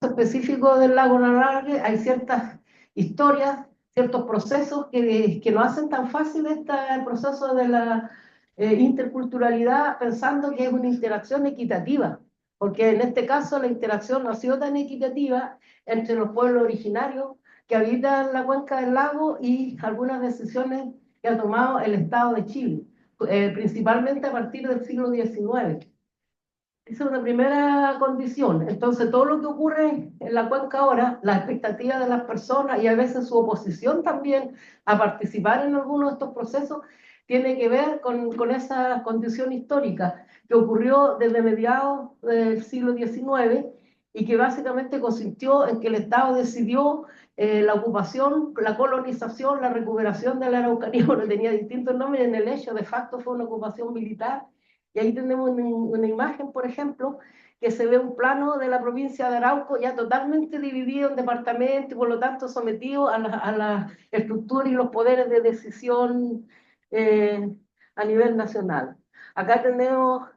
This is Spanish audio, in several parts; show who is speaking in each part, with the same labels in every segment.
Speaker 1: específico del lago Narague hay ciertas historias, ciertos procesos que no hacen tan fácil el proceso de la interculturalidad, pensando que es una interacción equitativa, porque en este caso la interacción no ha sido tan equitativa entre los pueblos originarios que habitan la cuenca del lago y algunas decisiones que ha tomado el Estado de Chile, principalmente a partir del siglo XIX. Esa es una primera condición. Entonces, todo lo que ocurre en la cuenca ahora, la expectativa de las personas y a veces su oposición también a participar en algunos de estos procesos, tiene que ver con esa condición histórica que ocurrió desde mediados del siglo XIX y que básicamente consistió en que el Estado decidió la ocupación, la colonización, la recuperación de la Araucanía, bueno, tenía distintos nombres en el hecho, de facto fue una ocupación militar. Y ahí tenemos una imagen, por ejemplo, que se ve un plano de la provincia de Arauco ya totalmente dividido en departamentos y por lo tanto sometido a la estructura y los poderes de decisión eh, a nivel nacional. Acá tenemos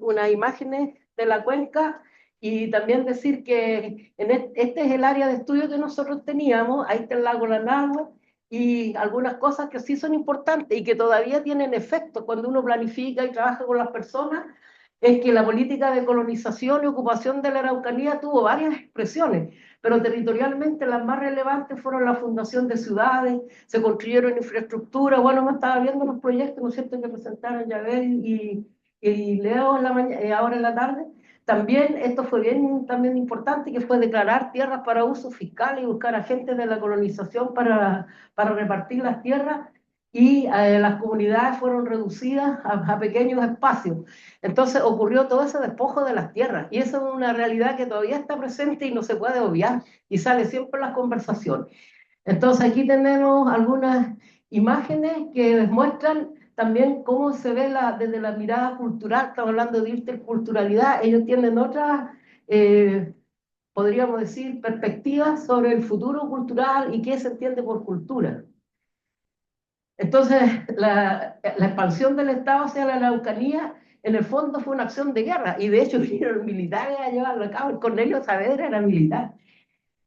Speaker 1: unas imágenes de la cuenca y también decir que este es el área de estudio que nosotros teníamos, ahí está el lago Lanagua, y algunas cosas que sí son importantes y que todavía tienen efecto cuando uno planifica y trabaja con las personas, es que la política de colonización y ocupación de la Araucanía tuvo varias expresiones, pero territorialmente las más relevantes fueron la fundación de ciudades, se construyeron infraestructura. Bueno, me estaba viendo los proyectos, ¿no es cierto?, que presentaron Yabel y Leo en ahora en la tarde. También esto fue bien también importante, que fue declarar tierras para uso fiscal y buscar agentes de la colonización para repartir las tierras, y las comunidades fueron reducidas a pequeños espacios. Entonces ocurrió todo ese despojo de las tierras y eso es una realidad que todavía está presente y no se puede obviar y sale siempre en las conversaciones. Entonces aquí tenemos algunas imágenes que demuestran también cómo se ve desde la mirada cultural. Estamos hablando de interculturalidad, ellos tienen otras, eh, podríamos decir, perspectivas sobre el futuro cultural y qué se entiende por cultura. Entonces, la expansión del Estado hacia la Araucanía, en el fondo fue una acción de guerra, y de hecho vinieron militares a llevarlo a cabo. El Cornelio Saavedra era militar.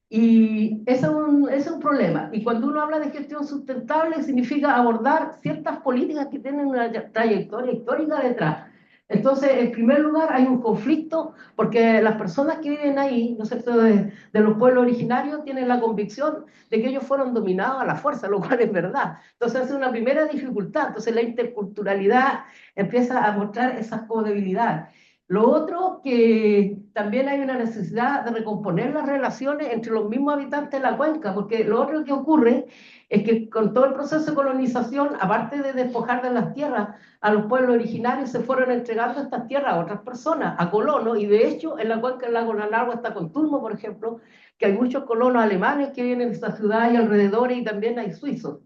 Speaker 1: Y ese es un problema. Y cuando uno habla de gestión sustentable, significa abordar ciertas políticas que tienen una trayectoria histórica detrás. Entonces, en primer lugar, hay un conflicto porque las personas que viven ahí, ¿no es cierto?, de los pueblos originarios, tienen la convicción de que ellos fueron dominados a la fuerza, lo cual es verdad. Entonces, es una primera dificultad. Entonces, la interculturalidad empieza a mostrar esas co-debilidades. Lo otro, que también hay una necesidad de recomponer las relaciones entre los mismos habitantes de la cuenca, porque lo otro que ocurre es que con todo el proceso de colonización, aparte de despojar de las tierras a los pueblos originarios, se fueron entregando estas tierras a otras personas, a colonos, y de hecho en la cuenca del lago Nanagua está Contulmo, por ejemplo, que hay muchos colonos alemanes que vienen de esta ciudad y alrededores, y también hay suizos.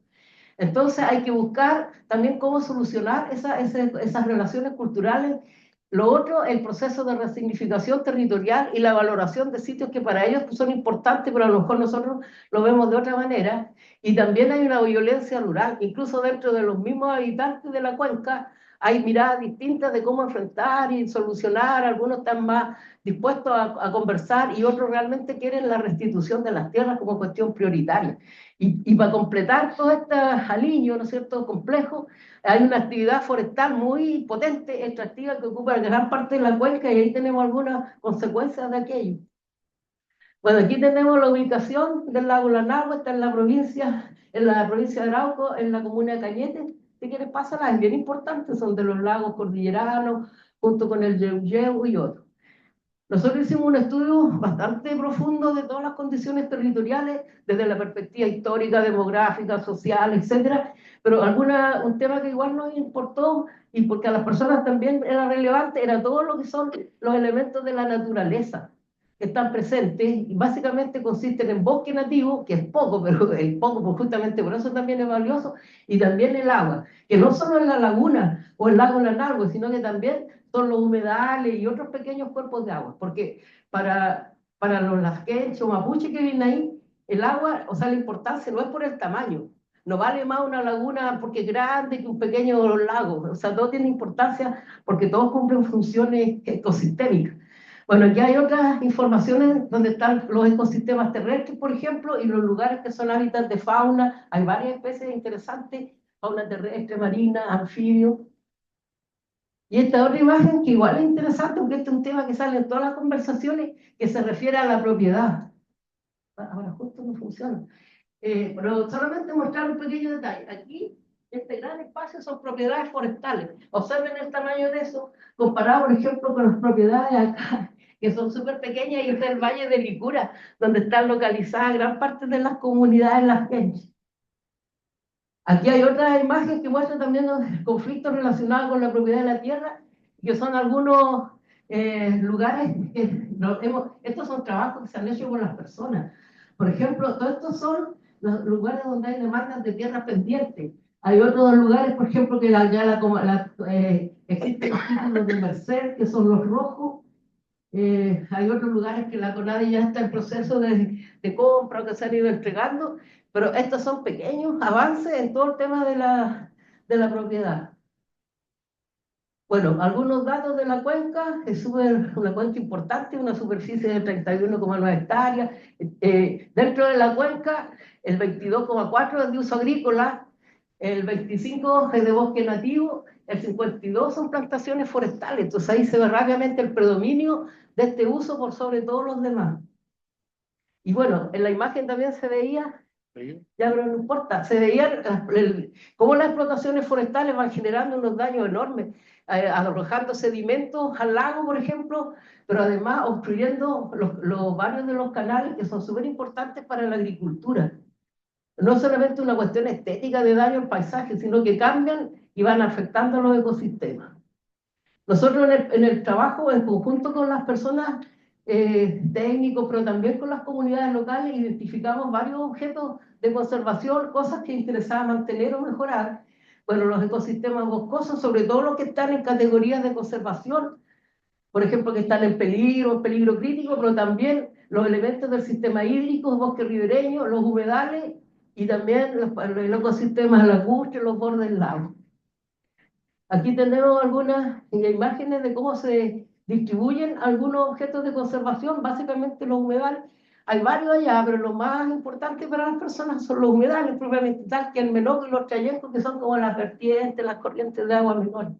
Speaker 1: Entonces hay que buscar también cómo solucionar esas relaciones culturales. Lo otro, el proceso de resignificación territorial y la valoración de sitios que para ellos son importantes, pero a lo mejor nosotros lo vemos de otra manera. Y también hay una violencia rural, incluso dentro de los mismos habitantes de la cuenca hay miradas distintas de cómo enfrentar y solucionar. Algunos están más dispuestos a conversar y otros realmente quieren la restitución de las tierras como cuestión prioritaria. Y para completar todo este aliño, ¿no es cierto?, complejo, hay una actividad forestal muy potente, extractiva, que ocupa gran parte de la cuenca, y ahí tenemos algunas consecuencias de aquello. Bueno, aquí tenemos la ubicación del lago Lanagua, está en la provincia de Arauco, en la comuna de Cañete. Si quieres, pásala, es bien importante, son de los lagos cordilleranos, junto con el Yeuyeu y otros. Nosotros hicimos un estudio bastante profundo de todas las condiciones territoriales, desde la perspectiva histórica, demográfica, social, etcétera, pero un tema que igual nos importó, y porque a las personas también era relevante, era todo lo que son los elementos de la naturaleza que están presentes, y básicamente consisten en bosque nativo, que es poco, pero el poco, pues justamente por eso también es valioso, y también el agua, que no solo es la laguna o el lago Lanargo, sino que también son los humedales y otros pequeños cuerpos de agua, porque para los lasquenches o mapuches que viven ahí, el agua, o sea, la importancia no es por el tamaño, no vale más una laguna porque es grande que un pequeño lago, o sea, todo tiene importancia porque todos cumplen funciones ecosistémicas. Bueno, aquí hay otras informaciones donde están los ecosistemas terrestres, por ejemplo, y los lugares que son hábitats de fauna. Hay varias especies interesantes, fauna terrestre, marina, anfibio. Y esta otra imagen que igual es interesante porque este es un tema que sale en todas las conversaciones que se refiere a la propiedad. Ahora justo no funciona. Pero solamente mostrar un pequeño detalle. Aquí, este gran espacio son propiedades forestales. Observen el tamaño de eso, comparado, por ejemplo, con las propiedades acá, que son súper pequeñas, y este es el Valle de Licura, donde están localizadas gran parte de las comunidades las gentes. Aquí hay otra imagen que muestra también los conflictos relacionados con la propiedad de la tierra, que son algunos lugares que estos son trabajos que se han hecho por las personas. Por ejemplo, todos estos son los lugares donde hay demandas de tierras pendientes. Hay otros lugares, por ejemplo, que existen los títulos de Merced, que son los rojos. Hay otros lugares que la CONADE ya está en proceso de compra o que se han ido entregando, pero estos son pequeños avances en todo el tema de la propiedad. Bueno, algunos datos de la cuenca: es una cuenca importante, una superficie de 31,9 hectáreas. Dentro de la cuenca, el 22,4 es de uso agrícola, el 25 es de bosque nativo, el 52 son plantaciones forestales. Entonces ahí se ve rápidamente el predominio de este uso por sobre todos los demás. Y bueno, en la imagen también se veía, ya pero no importa, se veía cómo las explotaciones forestales van generando unos daños enormes, arrojando sedimentos al lago, por ejemplo, pero además obstruyendo los barrios de los canales, que son súper importantes para la agricultura. No solamente una cuestión estética de daño al paisaje, sino que cambian y van afectando a los ecosistemas. Nosotros en el trabajo, en conjunto con las personas técnicos, pero también con las comunidades locales, identificamos varios objetos de conservación, cosas que interesaba mantener o mejorar. Bueno, los ecosistemas boscosos, sobre todo los que están en categorías de conservación, por ejemplo, que están en peligro crítico, pero también los elementos del sistema hídrico, bosque ribereño, los humedales y también los ecosistemas lacustres, los bordes lagos. Aquí tenemos algunas imágenes de cómo se distribuyen algunos objetos de conservación, básicamente los humedales. Hay varios allá, pero lo más importante para las personas son los humedales, propiamente tal, que el menor y los trayectos, que son como las vertientes, las corrientes de agua menores.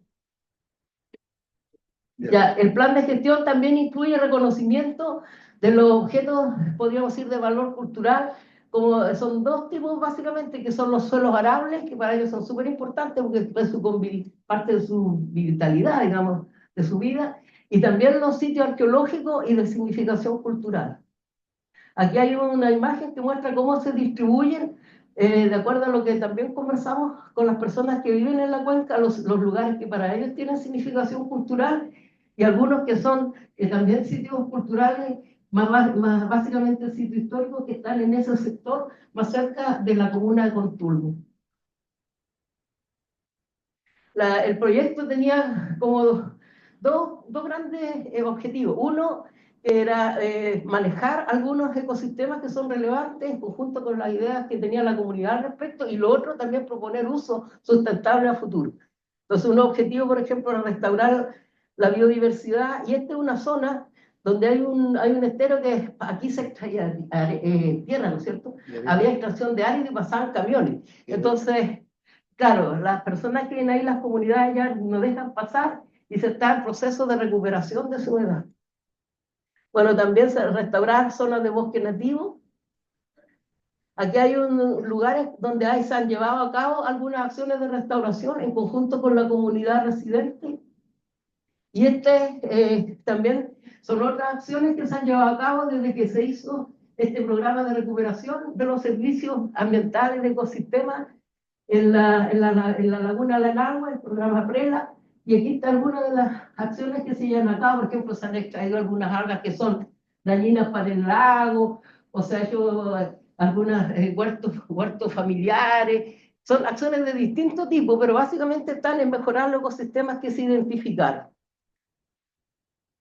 Speaker 1: Ya, el plan de gestión también incluye reconocimiento de los objetos, podríamos decir, de valor cultural, como son dos tipos básicamente, que son los suelos arables, que para ellos son súper importantes porque es parte de su vitalidad, digamos, de su vida, y también los sitios arqueológicos y de significación cultural. Aquí hay una imagen que muestra cómo se distribuyen, de acuerdo a lo que también conversamos con las personas que viven en la cuenca, los lugares que para ellos tienen significación cultural, y algunos que son también sitios culturales, más básicamente sitios históricos que están en ese sector más cerca de la comuna de Contulmo. El proyecto tenía como dos grandes objetivos. Uno era manejar algunos ecosistemas que son relevantes en conjunto con las ideas que tenía la comunidad al respecto, y lo otro también proponer uso sustentable a futuro. Entonces, un objetivo, por ejemplo, era restaurar la biodiversidad, y esta es una zona donde hay un estero que aquí se extraía tierra, ¿no es cierto? Había extracción de árido y pasaban camiones. Entonces, claro, las personas que vienen ahí, las comunidades ya no dejan pasar y se está en proceso de recuperación de su edad. Bueno, también restaurar zonas de bosque nativo. Aquí hay lugares donde se han llevado a cabo algunas acciones de restauración en conjunto con la comunidad residente. Y también son otras acciones que se han llevado a cabo desde que se hizo este programa de recuperación de los servicios ambientales de ecosistemas en la laguna Lanagua, el programa PRELA. Y aquí están algunas de las acciones que se llevan a cabo. Por ejemplo, se han extraído algunas algas que son dañinas para el lago, o se ha hecho algunos huertos familiares. Son acciones de distinto tipo, pero básicamente están en mejorar los ecosistemas que se identificaron.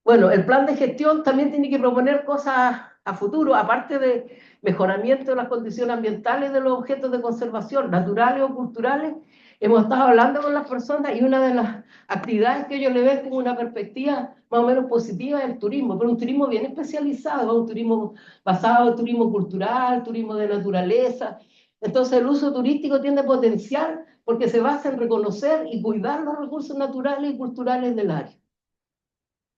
Speaker 1: Bueno, el plan de gestión también tiene que proponer cosas a futuro, aparte de mejoramiento de las condiciones ambientales de los objetos de conservación, naturales o culturales. hemos estado hablando con las personas y una de las actividades que ellos le ven como una perspectiva más o menos positiva es el turismo, pero un turismo bien especializado, un turismo basado en turismo cultural, turismo de naturaleza. Entonces el uso turístico tiene potencial porque se basa en reconocer y cuidar los recursos naturales y culturales del área.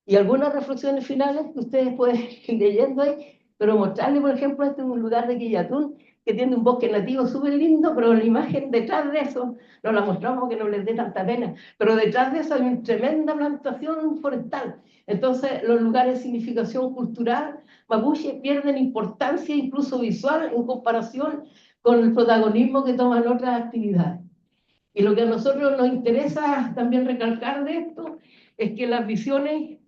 Speaker 1: Y algunas reflexiones finales que ustedes pueden ir leyendo ahí, pero mostrarles, por ejemplo, este es un lugar de Quillatún que tiene un bosque nativo súper lindo, pero la imagen detrás de eso, no la mostramos porque no les dé tanta pena, pero detrás de eso hay una tremenda plantación forestal. Entonces, los lugares de significación cultural mapuche pierden importancia incluso visual en comparación con el protagonismo que toman otras actividades. Y lo que a nosotros nos interesa también recalcar de esto es que las visiones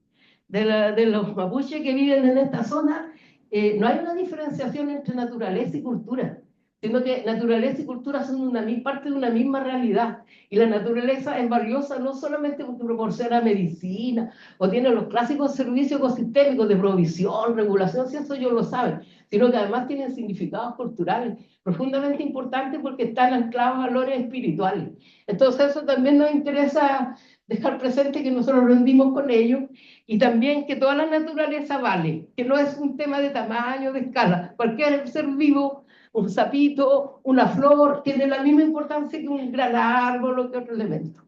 Speaker 1: de los mapuches que viven en esta zona, no hay una diferenciación entre naturaleza y cultura, sino que naturaleza y cultura son parte de una misma realidad. Y la naturaleza es valiosa no solamente porque proporciona medicina o tiene los clásicos servicios ecosistémicos de provisión, regulación, si eso ellos lo saben, sino que además tienen significados culturales profundamente importantes porque están anclados a valores espirituales. Entonces eso también nos interesa dejar presente que nosotros rendimos con ellos y también que toda la naturaleza vale, que no es un tema de tamaño, de escala. Cualquier ser vivo, un sapito, una flor, tiene la misma importancia que un gran árbol o que otro elemento.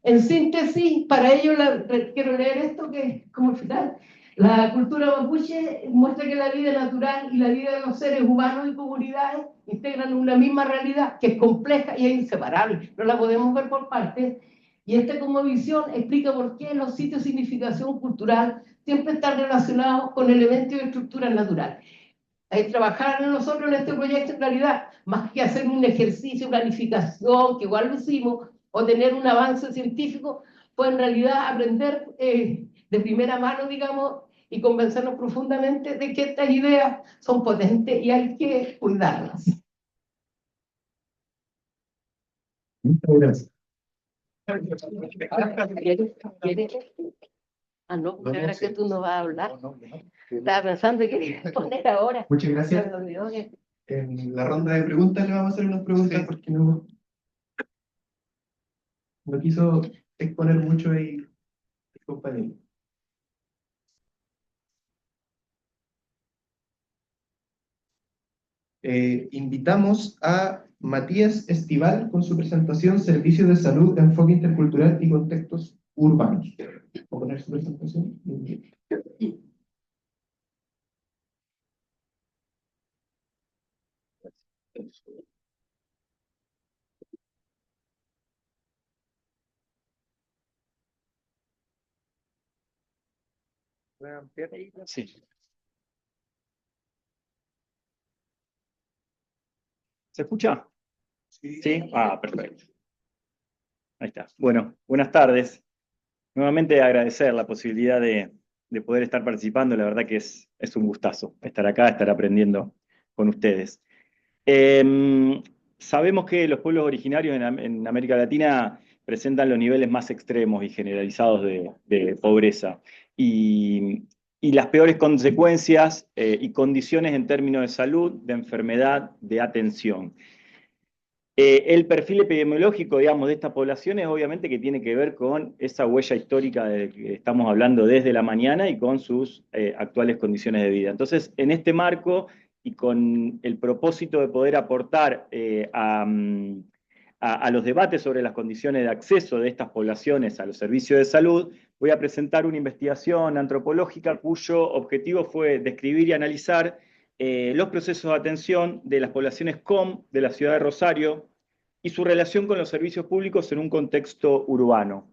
Speaker 1: En síntesis, para ello quiero leer esto que es como el final. La cultura mapuche muestra que la vida natural y la vida de los seres humanos y comunidades integran una misma realidad que es compleja y es inseparable. No la podemos ver por partes. Y esta como visión explica por qué los sitios de significación cultural siempre están relacionados con elementos y estructuras naturales. Trabajar nosotros en este proyecto en realidad, más que hacer un ejercicio de planificación, que igual lo hicimos, o tener un avance científico, fue en realidad aprender de primera mano, digamos, y convencernos profundamente de que estas ideas son potentes y hay que cuidarlas.
Speaker 2: Muchas gracias.
Speaker 1: ¿Quieres? Ah, no, porque ahora que tú no vas a hablar. Estaba pensando que quería poner ahora.
Speaker 2: Muchas gracias. En la ronda de preguntas le vamos a hacer unas preguntas porque no quiso exponer mucho ahí el compañero. Invitamos a Matías Estival con su presentación Servicios de Salud, Enfoque Intercultural y Contextos Urbanos. ¿Puedo poner su presentación?
Speaker 3: Sí. ¿Se escucha? Sí. Ah, perfecto. Ahí está. Bueno, buenas tardes. Nuevamente agradecer la posibilidad de poder estar participando. La verdad que es un gustazo estar acá, estar aprendiendo con ustedes. Sabemos que los pueblos originarios en América Latina presentan los niveles más extremos y generalizados de pobreza y las peores consecuencias y condiciones en términos de salud, de enfermedad, de atención. El perfil epidemiológico, digamos, de estas poblaciones, obviamente que tiene que ver con esa huella histórica de que estamos hablando desde la mañana y con sus actuales condiciones de vida. Entonces, en este marco y con el propósito de poder aportar a los debates sobre las condiciones de acceso de estas poblaciones a los servicios de salud, voy a presentar una investigación antropológica cuyo objetivo fue describir y analizar los procesos de atención de las poblaciones COM de la ciudad de Rosario y su relación con los servicios públicos en un contexto urbano.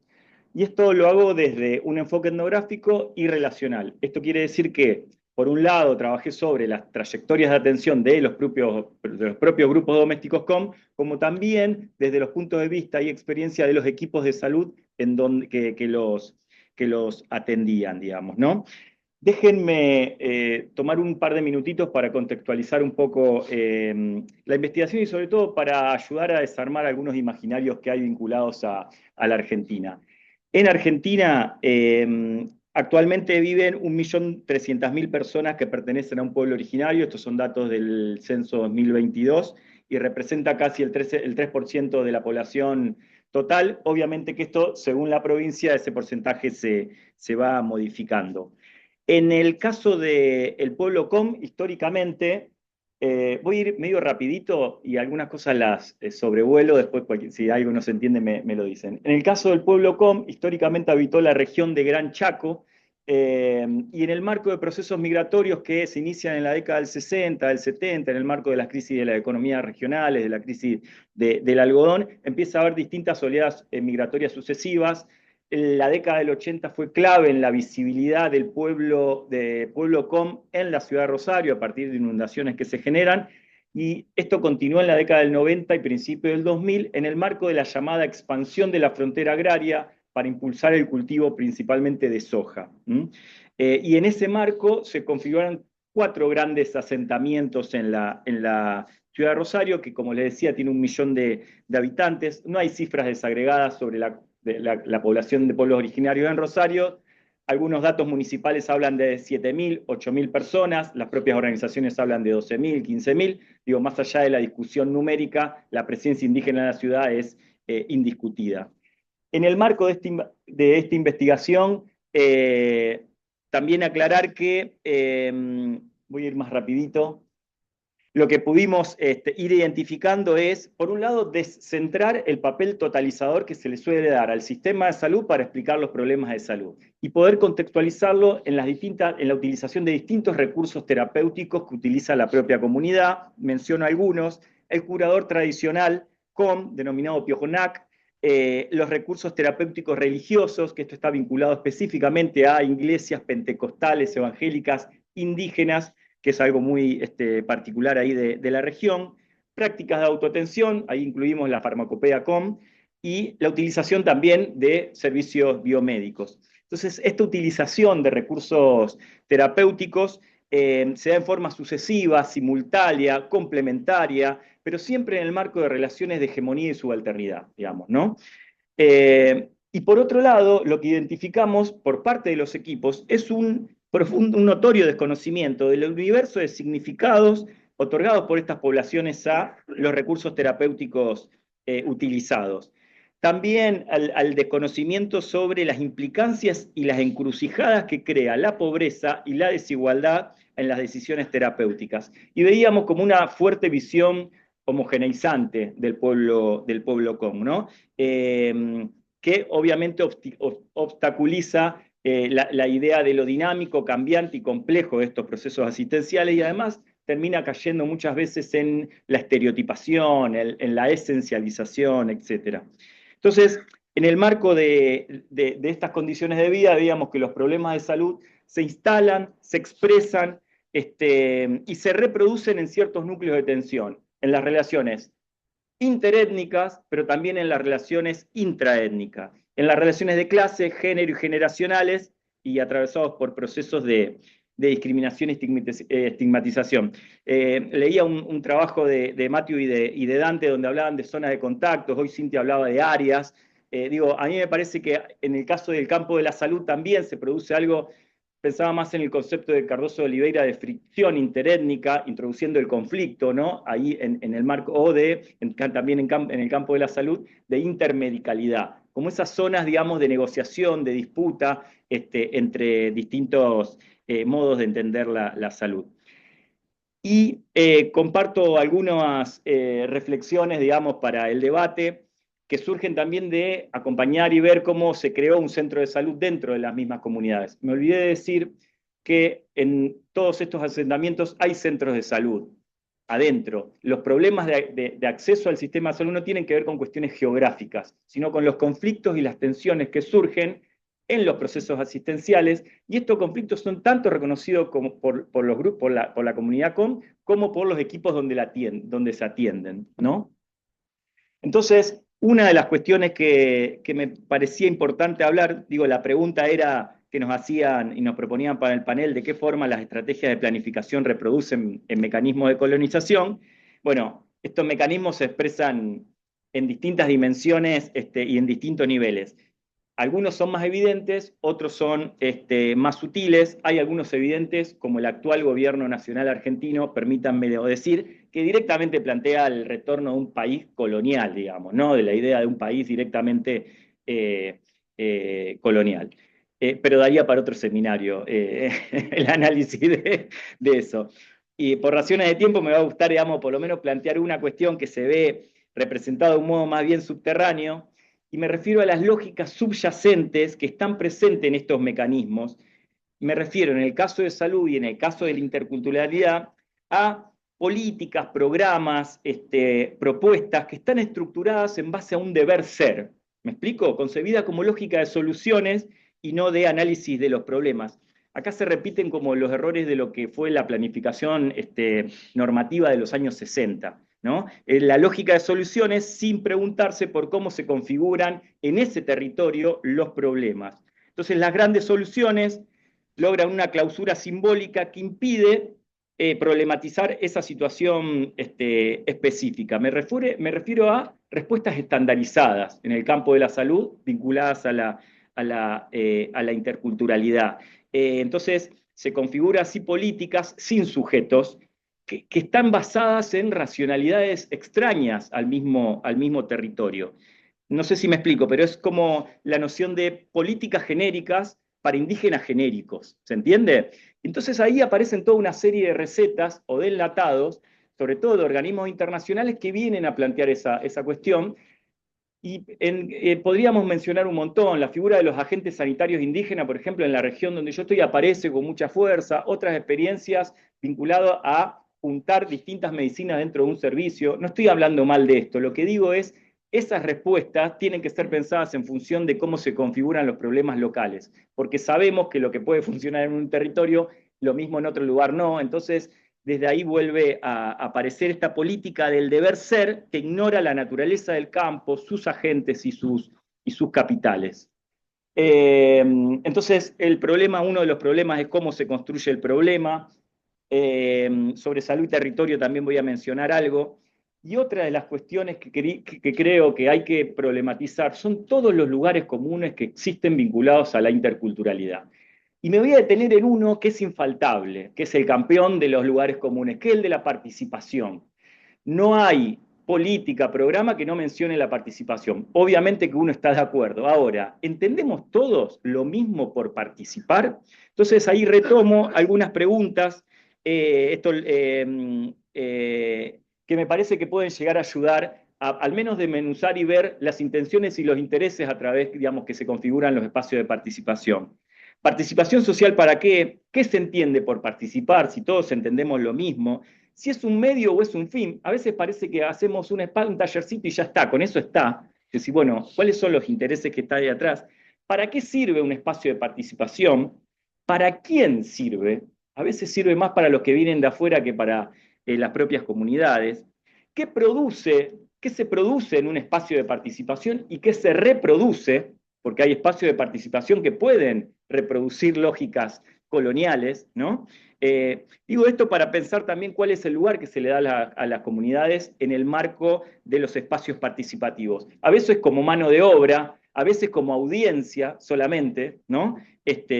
Speaker 3: Y esto lo hago desde un enfoque etnográfico y relacional. Esto quiere decir que, por un lado, trabajé sobre las trayectorias de atención de los propios grupos domésticos COM, como también desde los puntos de vista y experiencia de los equipos de salud que los atendían, digamos, ¿no? Déjenme tomar un par de minutitos para contextualizar un poco la investigación y sobre todo para ayudar a desarmar algunos imaginarios que hay vinculados a la Argentina. En Argentina actualmente viven 1.300.000 personas que pertenecen a un pueblo originario, estos son datos del censo 2022, y representa casi el 3% de la población total. Obviamente que esto, según la provincia, ese porcentaje se va modificando. En el caso del pueblo com, históricamente, voy a ir medio rapidito y algunas cosas las sobrevuelo, después si algo no se entiende me lo dicen. En el caso del pueblo com, históricamente habitó la región de Gran Chaco, y en el marco de procesos migratorios que se inician en la década del 60, del 70, en el marco de las crisis de las economías regionales, de la crisis del algodón, empieza a haber distintas oleadas migratorias sucesivas. La década del 80 fue clave en la visibilidad del pueblo com en la ciudad de Rosario a partir de inundaciones que se generan, y esto continuó en la década del 90 y principio del 2000 en el marco de la llamada expansión de la frontera agraria para impulsar el cultivo principalmente de soja. Y en ese marco se configuraron 4 grandes asentamientos en la ciudad de Rosario, que como les decía tiene 1 millón de habitantes. No hay cifras desagregadas sobre la población de pueblos originarios en Rosario. Algunos datos municipales hablan de 7.000, 8.000 personas, las propias organizaciones hablan de 12.000, 15.000. Digo, más allá de la discusión numérica, la presencia indígena en la ciudad es indiscutida. En el marco de esta investigación, también aclarar que, voy a ir más rapidito, lo que pudimos ir identificando es, por un lado, descentrar el papel totalizador que se le suele dar al sistema de salud para explicar los problemas de salud y poder contextualizarlo en la utilización de distintos recursos terapéuticos que utiliza la propia comunidad. Menciono algunos: el curador tradicional denominado Piojonac, los recursos terapéuticos religiosos, que esto está vinculado específicamente a iglesias pentecostales, evangélicas, indígenas, que es algo muy particular ahí de la región, prácticas de autoatención, ahí incluimos la farmacopea com, y la utilización también de servicios biomédicos. Entonces, esta utilización de recursos terapéuticos se da en forma sucesiva, simultánea, complementaria, pero siempre en el marco de relaciones de hegemonía y subalternidad, digamos, ¿no? Y por otro lado, lo que identificamos por parte de los equipos es un notorio desconocimiento del universo de significados otorgados por estas poblaciones a los recursos terapéuticos utilizados. También al desconocimiento sobre las implicancias y las encrucijadas que crea la pobreza y la desigualdad en las decisiones terapéuticas. Y veíamos como una fuerte visión homogeneizante del pueblo com, ¿no? Que obviamente obstaculiza la idea de lo dinámico, cambiante y complejo de estos procesos asistenciales, y además termina cayendo muchas veces en la estereotipación, en la esencialización, etc. Entonces, en el marco de estas condiciones de vida, veíamos que los problemas de salud se instalan, se expresan y se reproducen en ciertos núcleos de tensión, en las relaciones interétnicas, pero también en las relaciones intraétnicas, en las relaciones de clase, género y generacionales, y atravesados por procesos de discriminación y estigmatización. Leía un trabajo de Matthew y de Dante donde hablaban de zonas de contactos. Hoy Cintia hablaba de áreas. A mí me parece que en el caso del campo de la salud también se produce algo. Pensaba más en el concepto de Cardoso de Oliveira de fricción interétnica, introduciendo el conflicto, ¿no? Ahí en el marco, o también en el campo de la salud, de intermedicalidad, como esas zonas, digamos, de negociación, de disputa entre distintos modos de entender la salud. Y comparto algunas reflexiones, digamos, para el debate, que surgen también de acompañar y ver cómo se creó un centro de salud dentro de las mismas comunidades. Me olvidé de decir que en todos estos asentamientos hay centros de salud adentro. Los problemas de acceso al sistema de salud no tienen que ver con cuestiones geográficas, sino con los conflictos y las tensiones que surgen en los procesos asistenciales, y estos conflictos son tanto reconocidos como por los grupos, por la comunidad com, como por los equipos donde se atienden, ¿no? Entonces, una de las cuestiones que me parecía importante hablar, la pregunta era que nos hacían y nos proponían para el panel, de qué forma las estrategias de planificación reproducen en mecanismos de colonización. Bueno, estos mecanismos se expresan en distintas dimensiones y en distintos niveles. Algunos son más evidentes, otros son más sutiles. Hay algunos evidentes, como el actual gobierno nacional argentino, permítanme decir, que directamente plantea el retorno a un país colonial, digamos, ¿no? De la idea de un país directamente colonial. Pero daría para otro seminario el análisis de eso. Y por razones de tiempo me va a gustar, digamos, por lo menos plantear una cuestión que se ve representada de un modo más bien subterráneo, y me refiero a las lógicas subyacentes que están presentes en estos mecanismos. Me refiero, en el caso de salud y en el caso de la interculturalidad, a políticas, programas, propuestas que están estructuradas en base a un deber ser. ¿Me explico? Concebida como lógica de soluciones y no de análisis de los problemas. Acá se repiten como los errores de lo que fue la planificación normativa de los años 60, ¿no? La lógica de soluciones sin preguntarse por cómo se configuran en ese territorio los problemas. Entonces, las grandes soluciones logran una clausura simbólica que impide problematizar esa situación específica. Me refiero a respuestas estandarizadas en el campo de la salud vinculadas a la interculturalidad. Entonces, se configuran así políticas sin sujetos que están basadas en racionalidades extrañas al mismo territorio. No sé si me explico, pero es como la noción de políticas genéricas para indígenas genéricos, ¿se entiende? Entonces ahí aparecen toda una serie de recetas o de enlatados, sobre todo de organismos internacionales que vienen a plantear esa cuestión. Y podríamos mencionar un montón. La figura de los agentes sanitarios indígenas, por ejemplo, en la región donde yo estoy, aparece con mucha fuerza. Otras experiencias vinculadas a juntar distintas medicinas dentro de un servicio. No estoy hablando mal de esto. Lo que digo es, esas respuestas tienen que ser pensadas en función de cómo se configuran los problemas locales. Porque sabemos que lo que puede funcionar en un territorio, lo mismo en otro lugar no. Entonces, desde ahí vuelve a aparecer esta política del deber ser que ignora la naturaleza del campo, sus agentes y sus capitales. Entonces, uno de los problemas es cómo se construye el problema. Sobre salud y territorio también voy a mencionar algo. Y otra de las cuestiones que creo que hay que problematizar son todos los lugares comunes que existen vinculados a la interculturalidad. Y me voy a detener en uno que es infaltable, que es el campeón de los lugares comunes, que es el de la participación. No hay política, programa que no mencione la participación. Obviamente que uno está de acuerdo. Ahora, ¿entendemos todos lo mismo por participar? Entonces ahí retomo algunas preguntas que me parece que pueden llegar a ayudar al menos desmenuzar y ver las intenciones y los intereses a través, digamos, que se configuran los espacios de participación. ¿Participación social para qué? ¿Qué se entiende por participar? Si todos entendemos lo mismo. Si es un medio o es un fin. A veces parece que hacemos un tallercito y ya está, con eso está. Es decir, bueno, ¿cuáles son los intereses que están ahí atrás? ¿Para qué sirve un espacio de participación? ¿Para quién sirve? A veces sirve más para los que vienen de afuera que para las propias comunidades. ¿Qué se produce en un espacio de participación y qué se reproduce? Porque hay espacios de participación que pueden reproducir lógicas coloniales, ¿no? Digo esto para pensar también cuál es el lugar que se le da a las comunidades en el marco de los espacios participativos. A veces como mano de obra, a veces como audiencia solamente, ¿no?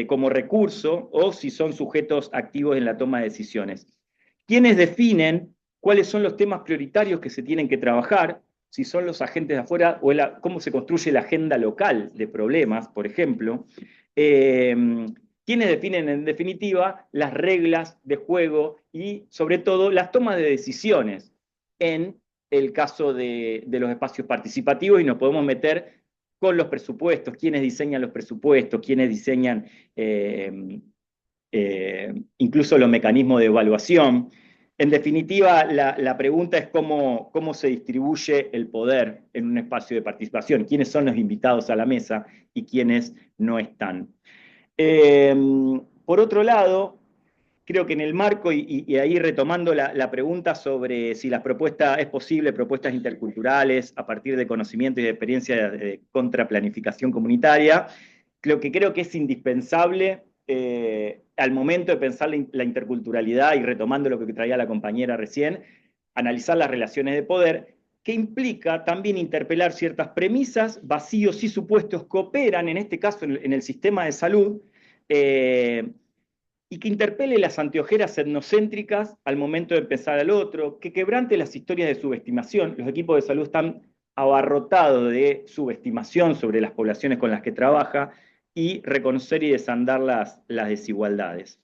Speaker 3: Como recurso, o si son sujetos activos en la toma de decisiones. ¿Quiénes definen cuáles son los temas prioritarios que se tienen que trabajar? Si son los agentes de afuera, o cómo se construye la agenda local de problemas, por ejemplo. ¿Quiénes definen, en definitiva, las reglas de juego y, sobre todo, las tomas de decisiones en el caso de los espacios participativos? Y nos podemos meter con los presupuestos, quiénes diseñan los presupuestos, quiénes diseñan incluso los mecanismos de evaluación. En definitiva, la pregunta es cómo se distribuye el poder en un espacio de participación, quiénes son los invitados a la mesa y quiénes no están. Por otro lado, creo que en el marco, y ahí retomando la pregunta sobre si las propuestas, es posible propuestas interculturales a partir de conocimiento y de experiencia de contraplanificación comunitaria, creo que es indispensable al momento de pensar la interculturalidad, y retomando lo que traía la compañera recién, analizar las relaciones de poder, que implica también interpelar ciertas premisas, vacíos y supuestos que operan, en este caso en el sistema de salud, y que interpele las anteojeras etnocéntricas al momento de empezar al otro, que quebrante las historias de subestimación. Los equipos de salud están abarrotados de subestimación sobre las poblaciones con las que trabaja, y reconocer y desandar las desigualdades.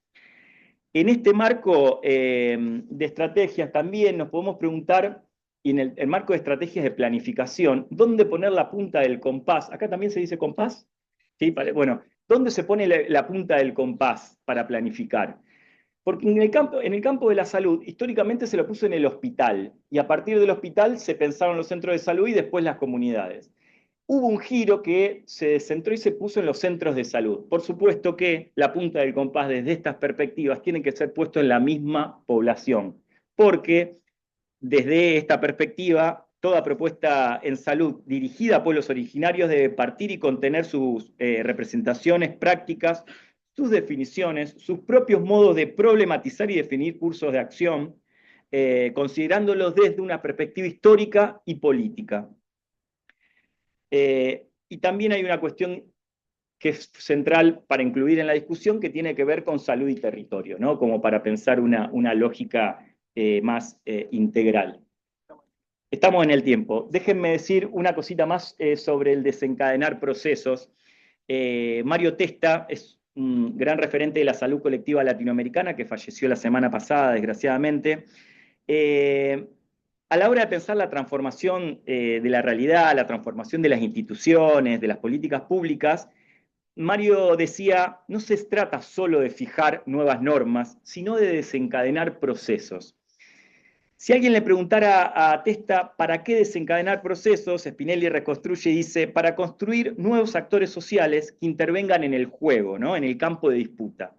Speaker 3: En este marco de estrategias también nos podemos preguntar, y en el marco de estrategias de planificación, ¿dónde poner la punta del compás? ¿Acá también se dice compás? Sí, bueno, ¿dónde se pone la punta del compás para planificar? Porque en el campo de la salud, históricamente se lo puso en el hospital, y a partir del hospital se pensaron los centros de salud y después las comunidades. Hubo un giro que se descentró y se puso en los centros de salud. Por supuesto que la punta del compás desde estas perspectivas tiene que ser puesto en la misma población, porque desde esta perspectiva, toda propuesta en salud dirigida a pueblos originarios debe partir y contener sus representaciones prácticas, sus definiciones, sus propios modos de problematizar y definir cursos de acción, considerándolos desde una perspectiva histórica y política. Y también hay una cuestión que es central para incluir en la discusión, que tiene que ver con salud y territorio, ¿no? Como para pensar una lógica más integral. Estamos en el tiempo. Déjenme decir una cosita más sobre el desencadenar procesos. Mario Testa es un gran referente de la salud colectiva latinoamericana, que falleció la semana pasada, desgraciadamente. A la hora de pensar la transformación de la realidad, la transformación de las instituciones, de las políticas públicas, Mario decía, no se trata solo de fijar nuevas normas, sino de desencadenar procesos. Si alguien le preguntara a Testa para qué desencadenar procesos, Spinelli reconstruye y dice, para construir nuevos actores sociales que intervengan en el juego, ¿no? En el campo de disputa.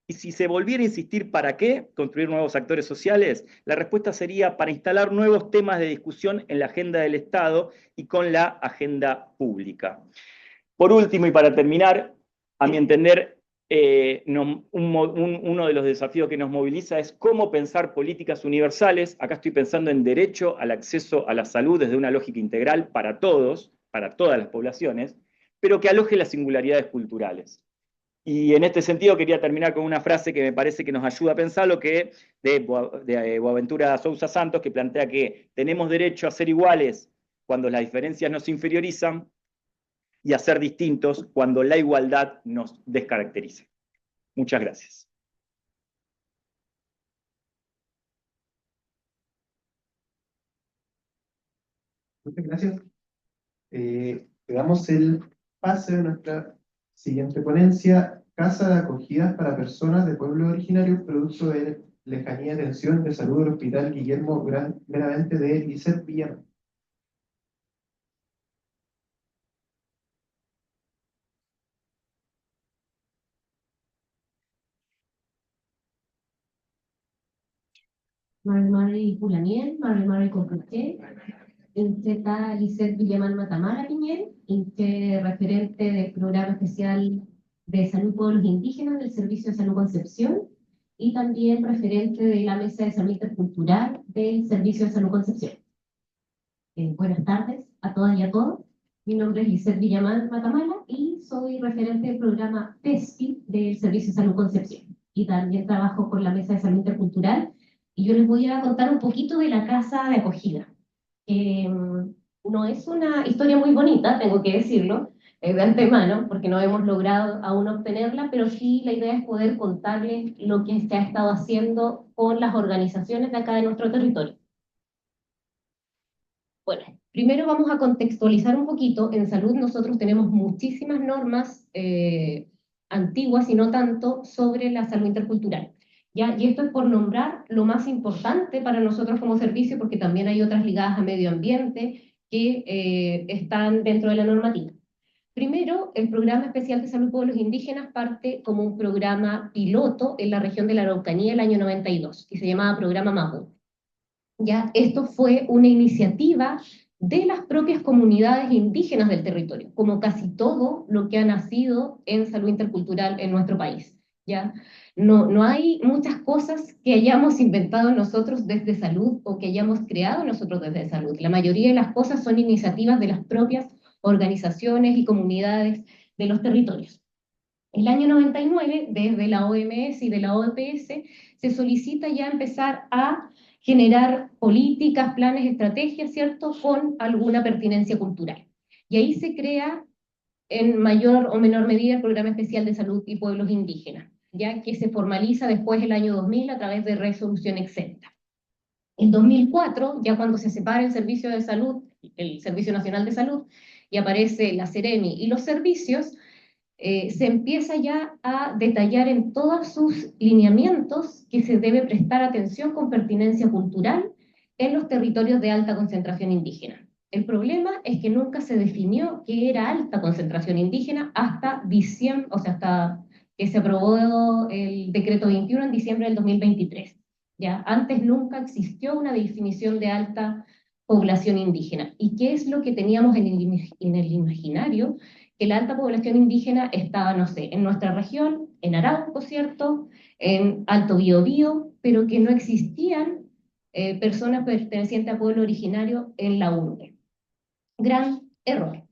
Speaker 3: Y si se volviera a insistir para qué construir nuevos actores sociales, la respuesta sería para instalar nuevos temas de discusión en la agenda del Estado y con la agenda pública. Por último, y para terminar, a mi entender, uno de los desafíos que nos moviliza es cómo pensar políticas universales. Acá estoy pensando en derecho al acceso a la salud desde una lógica integral para todos, para todas las poblaciones, pero que aloje las singularidades culturales. Y en este sentido quería terminar con una frase que me parece que nos ayuda a pensarlo, que de Boaventura Sousa Santos, que plantea que tenemos derecho a ser iguales cuando las diferencias nos inferiorizan, y a ser distintos cuando la igualdad nos descaracteriza. Muchas gracias.
Speaker 2: Muchas gracias. Le damos el pase a nuestra siguiente ponencia, Casa de Acogidas para Personas de Pueblos Originarios, producto de lejanía de atención de salud del Hospital Guillermo Benavente de Lisset Villamar.
Speaker 4: Mari Pulaniel, Mari Compuché, Incheta Lisset Villamar Matamala Piñel, Inche referente del Programa Especial de Salud Pueblos Indígenas del Servicio de Salud Concepción, y también referente de la Mesa de Salud Intercultural del Servicio de Salud Concepción. Buenas tardes a todas y a todos. Mi nombre es Lisset Villamar Matamala y soy referente del programa PESPI del Servicio de Salud Concepción. Y también trabajo con la Mesa de Salud Intercultural. Y yo les voy a contar un poquito de la casa de acogida. No es una historia muy bonita, tengo que decirlo, de antemano, porque no hemos logrado aún obtenerla, pero sí la idea es poder contarles lo que se ha estado haciendo con las organizaciones de acá de nuestro territorio. Bueno, primero vamos a contextualizar un poquito. En salud nosotros tenemos muchísimas normas antiguas y no tanto sobre la salud intercultural. ¿Ya? Y esto es por nombrar lo más importante para nosotros como servicio, porque también hay otras ligadas a medio ambiente que están dentro de la normativa. Primero, el Programa Especial de Salud Pueblos Indígenas parte como un programa piloto en la región de la Araucanía el año 92, y se llamaba Programa Mapu. ¿Ya? Esto fue una iniciativa de las propias comunidades indígenas del territorio, como casi todo lo que ha nacido en salud intercultural en nuestro país. ¿Ya? No hay muchas cosas que hayamos inventado nosotros desde salud o que hayamos creado nosotros desde salud. La mayoría de las cosas son iniciativas de las propias organizaciones y comunidades de los territorios. El año 99, desde la OMS y de la OPS, se solicita ya empezar a generar políticas, planes, estrategias, ¿cierto?, con alguna pertinencia cultural. Y ahí se crea, en mayor o menor medida, el Programa Especial de Salud y Pueblos Indígenas, ya que se formaliza después el año 2000 a través de resolución exenta. En 2004, ya cuando se separa el Servicio de Salud, el Servicio Nacional de Salud, y aparece la Seremi y los servicios, se empieza ya a detallar en todos sus lineamientos que se debe prestar atención con pertinencia cultural en los territorios de alta concentración indígena. El problema es que nunca se definió qué era alta concentración indígena hasta diciembre, o sea, hasta que se aprobó el decreto 21 en diciembre del 2023. ¿Ya? Antes nunca existió una definición de alta población indígena. ¿Y qué es lo que teníamos en el imaginario? Que la alta población indígena estaba, no sé, en nuestra región, en Arauco, ¿cierto?, en Alto Biobío, pero que no existían personas pertenecientes a pueblo originario en la urbe. Gran error.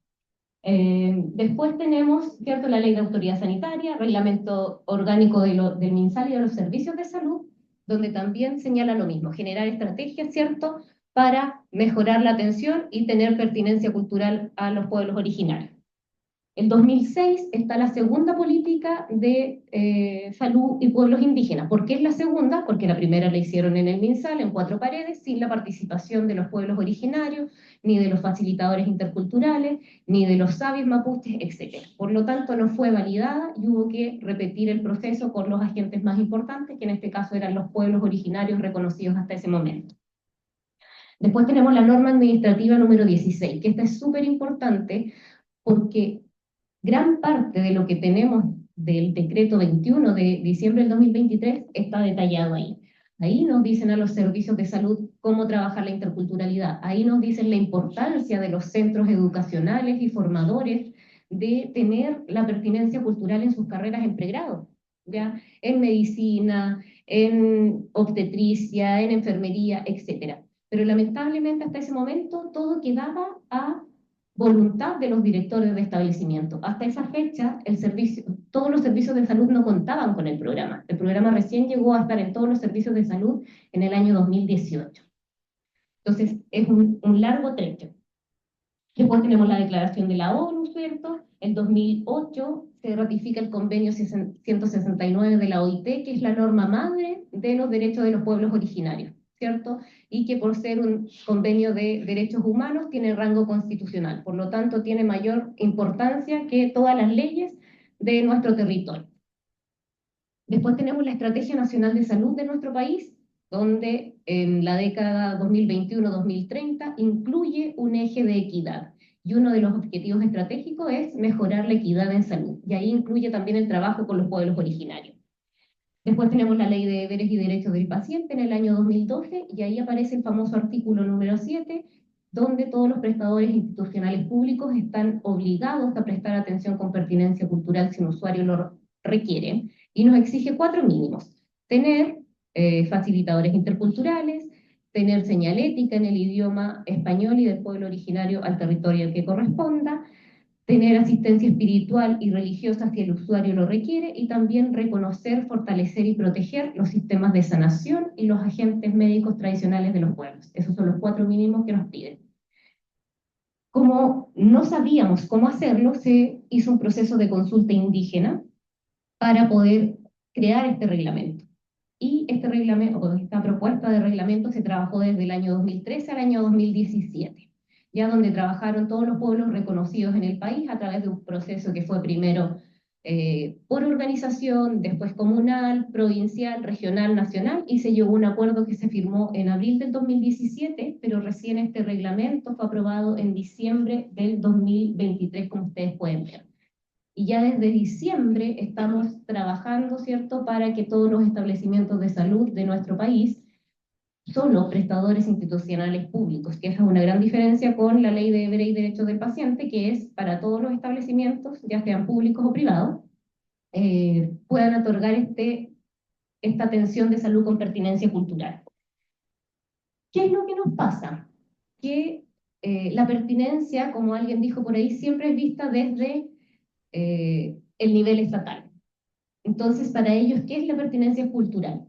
Speaker 4: Después tenemos, ¿cierto?, la Ley de Autoridad Sanitaria, Reglamento Orgánico del MinSal y de los Servicios de Salud, donde también señala lo mismo, generar estrategias, ¿cierto?, para mejorar la atención y tener pertinencia cultural a los pueblos originarios. En 2006 está la segunda política de salud y pueblos indígenas. ¿Por qué es la segunda? Porque la primera la hicieron en el MinSal, en 4 paredes, sin la participación de los pueblos originarios, ni de los facilitadores interculturales, ni de los sabios mapuches, etc. Por lo tanto, no fue validada y hubo que repetir el proceso con los agentes más importantes, que en este caso eran los pueblos originarios reconocidos hasta ese momento. Después tenemos la norma administrativa número 16, que esta es súper importante porque gran parte de lo que tenemos del decreto 21 de diciembre del 2023 está detallado ahí. Ahí nos dicen a los servicios de salud cómo trabajar la interculturalidad. Ahí nos dicen la importancia de los centros educacionales y formadores de tener la pertinencia cultural en sus carreras en pregrado, ¿ya? En medicina, en obstetricia, en enfermería, etc. Pero lamentablemente hasta ese momento todo quedaba a voluntad de los directores de establecimiento. Hasta esa fecha, todos los servicios de salud no contaban con el programa. El programa recién llegó a estar en todos los servicios de salud en el año 2018. Entonces, es un largo trecho. Después tenemos la declaración de la ONU, ¿cierto? En 2008 se ratifica el convenio 169 de la OIT, que es la norma madre de los derechos de los pueblos originarios, ¿cierto? Y que por ser un convenio de derechos humanos tiene rango constitucional, por lo tanto tiene mayor importancia que todas las leyes de nuestro territorio. Después tenemos la Estrategia Nacional de Salud de nuestro país, donde en la década 2021-2030 incluye un eje de equidad. Y uno de los objetivos estratégicos es mejorar la equidad en salud. Y ahí incluye también el trabajo con los pueblos originarios. Después tenemos la Ley de Deberes y Derechos del Paciente en el año 2012, y ahí aparece el famoso artículo número 7, donde todos los prestadores institucionales públicos están obligados a prestar atención con pertinencia cultural si un usuario lo requiere, y nos exige 4 mínimos. Tener facilitadores interculturales, tener señalética en el idioma español y del pueblo originario al territorio que corresponda, tener asistencia espiritual y religiosa si el usuario lo requiere, y también reconocer, fortalecer y proteger los sistemas de sanación y los agentes médicos tradicionales de los pueblos. Esos son los 4 mínimos que nos piden. Como no sabíamos cómo hacerlo, se hizo un proceso de consulta indígena para poder crear este reglamento. Y este reglamento, o esta propuesta de reglamento se trabajó desde el año 2013 al año 2017, ya donde trabajaron todos los pueblos reconocidos en el país a través de un proceso que fue primero por organización, después comunal, provincial, regional, nacional, y se llegó a un acuerdo que se firmó en abril del 2017, pero recién este reglamento fue aprobado en diciembre del 2023, como ustedes pueden ver. Y ya desde diciembre estamos trabajando, ¿cierto?, para que todos los establecimientos de salud de nuestro país solo prestadores institucionales públicos, que esa es una gran diferencia con la Ley de Deberes y Derechos del Paciente, que es para todos los establecimientos, ya sean públicos o privados, puedan otorgar esta atención de salud con pertinencia cultural. ¿Qué es lo que nos pasa? Que la pertinencia, como alguien dijo por ahí, siempre es vista desde el nivel estatal. Entonces, para ellos, ¿qué es la pertinencia cultural?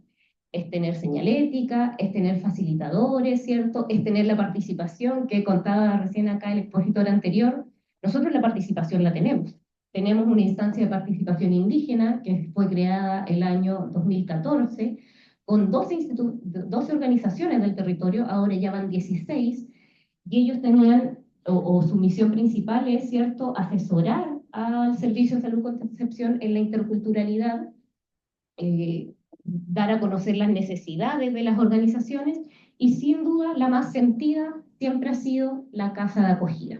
Speaker 4: Es tener señalética, es tener facilitadores, ¿cierto? Es tener la participación que contaba recién acá el expositor anterior. Nosotros la participación la tenemos. Tenemos una instancia de participación indígena que fue creada el año 2014 con 12 organizaciones del territorio, ahora ya van 16, y ellos tenían, o su misión principal es, ¿cierto?, asesorar al Servicio de Salud Concepción en la interculturalidad, dar a conocer las necesidades de las organizaciones, y sin duda la más sentida siempre ha sido la casa de acogida.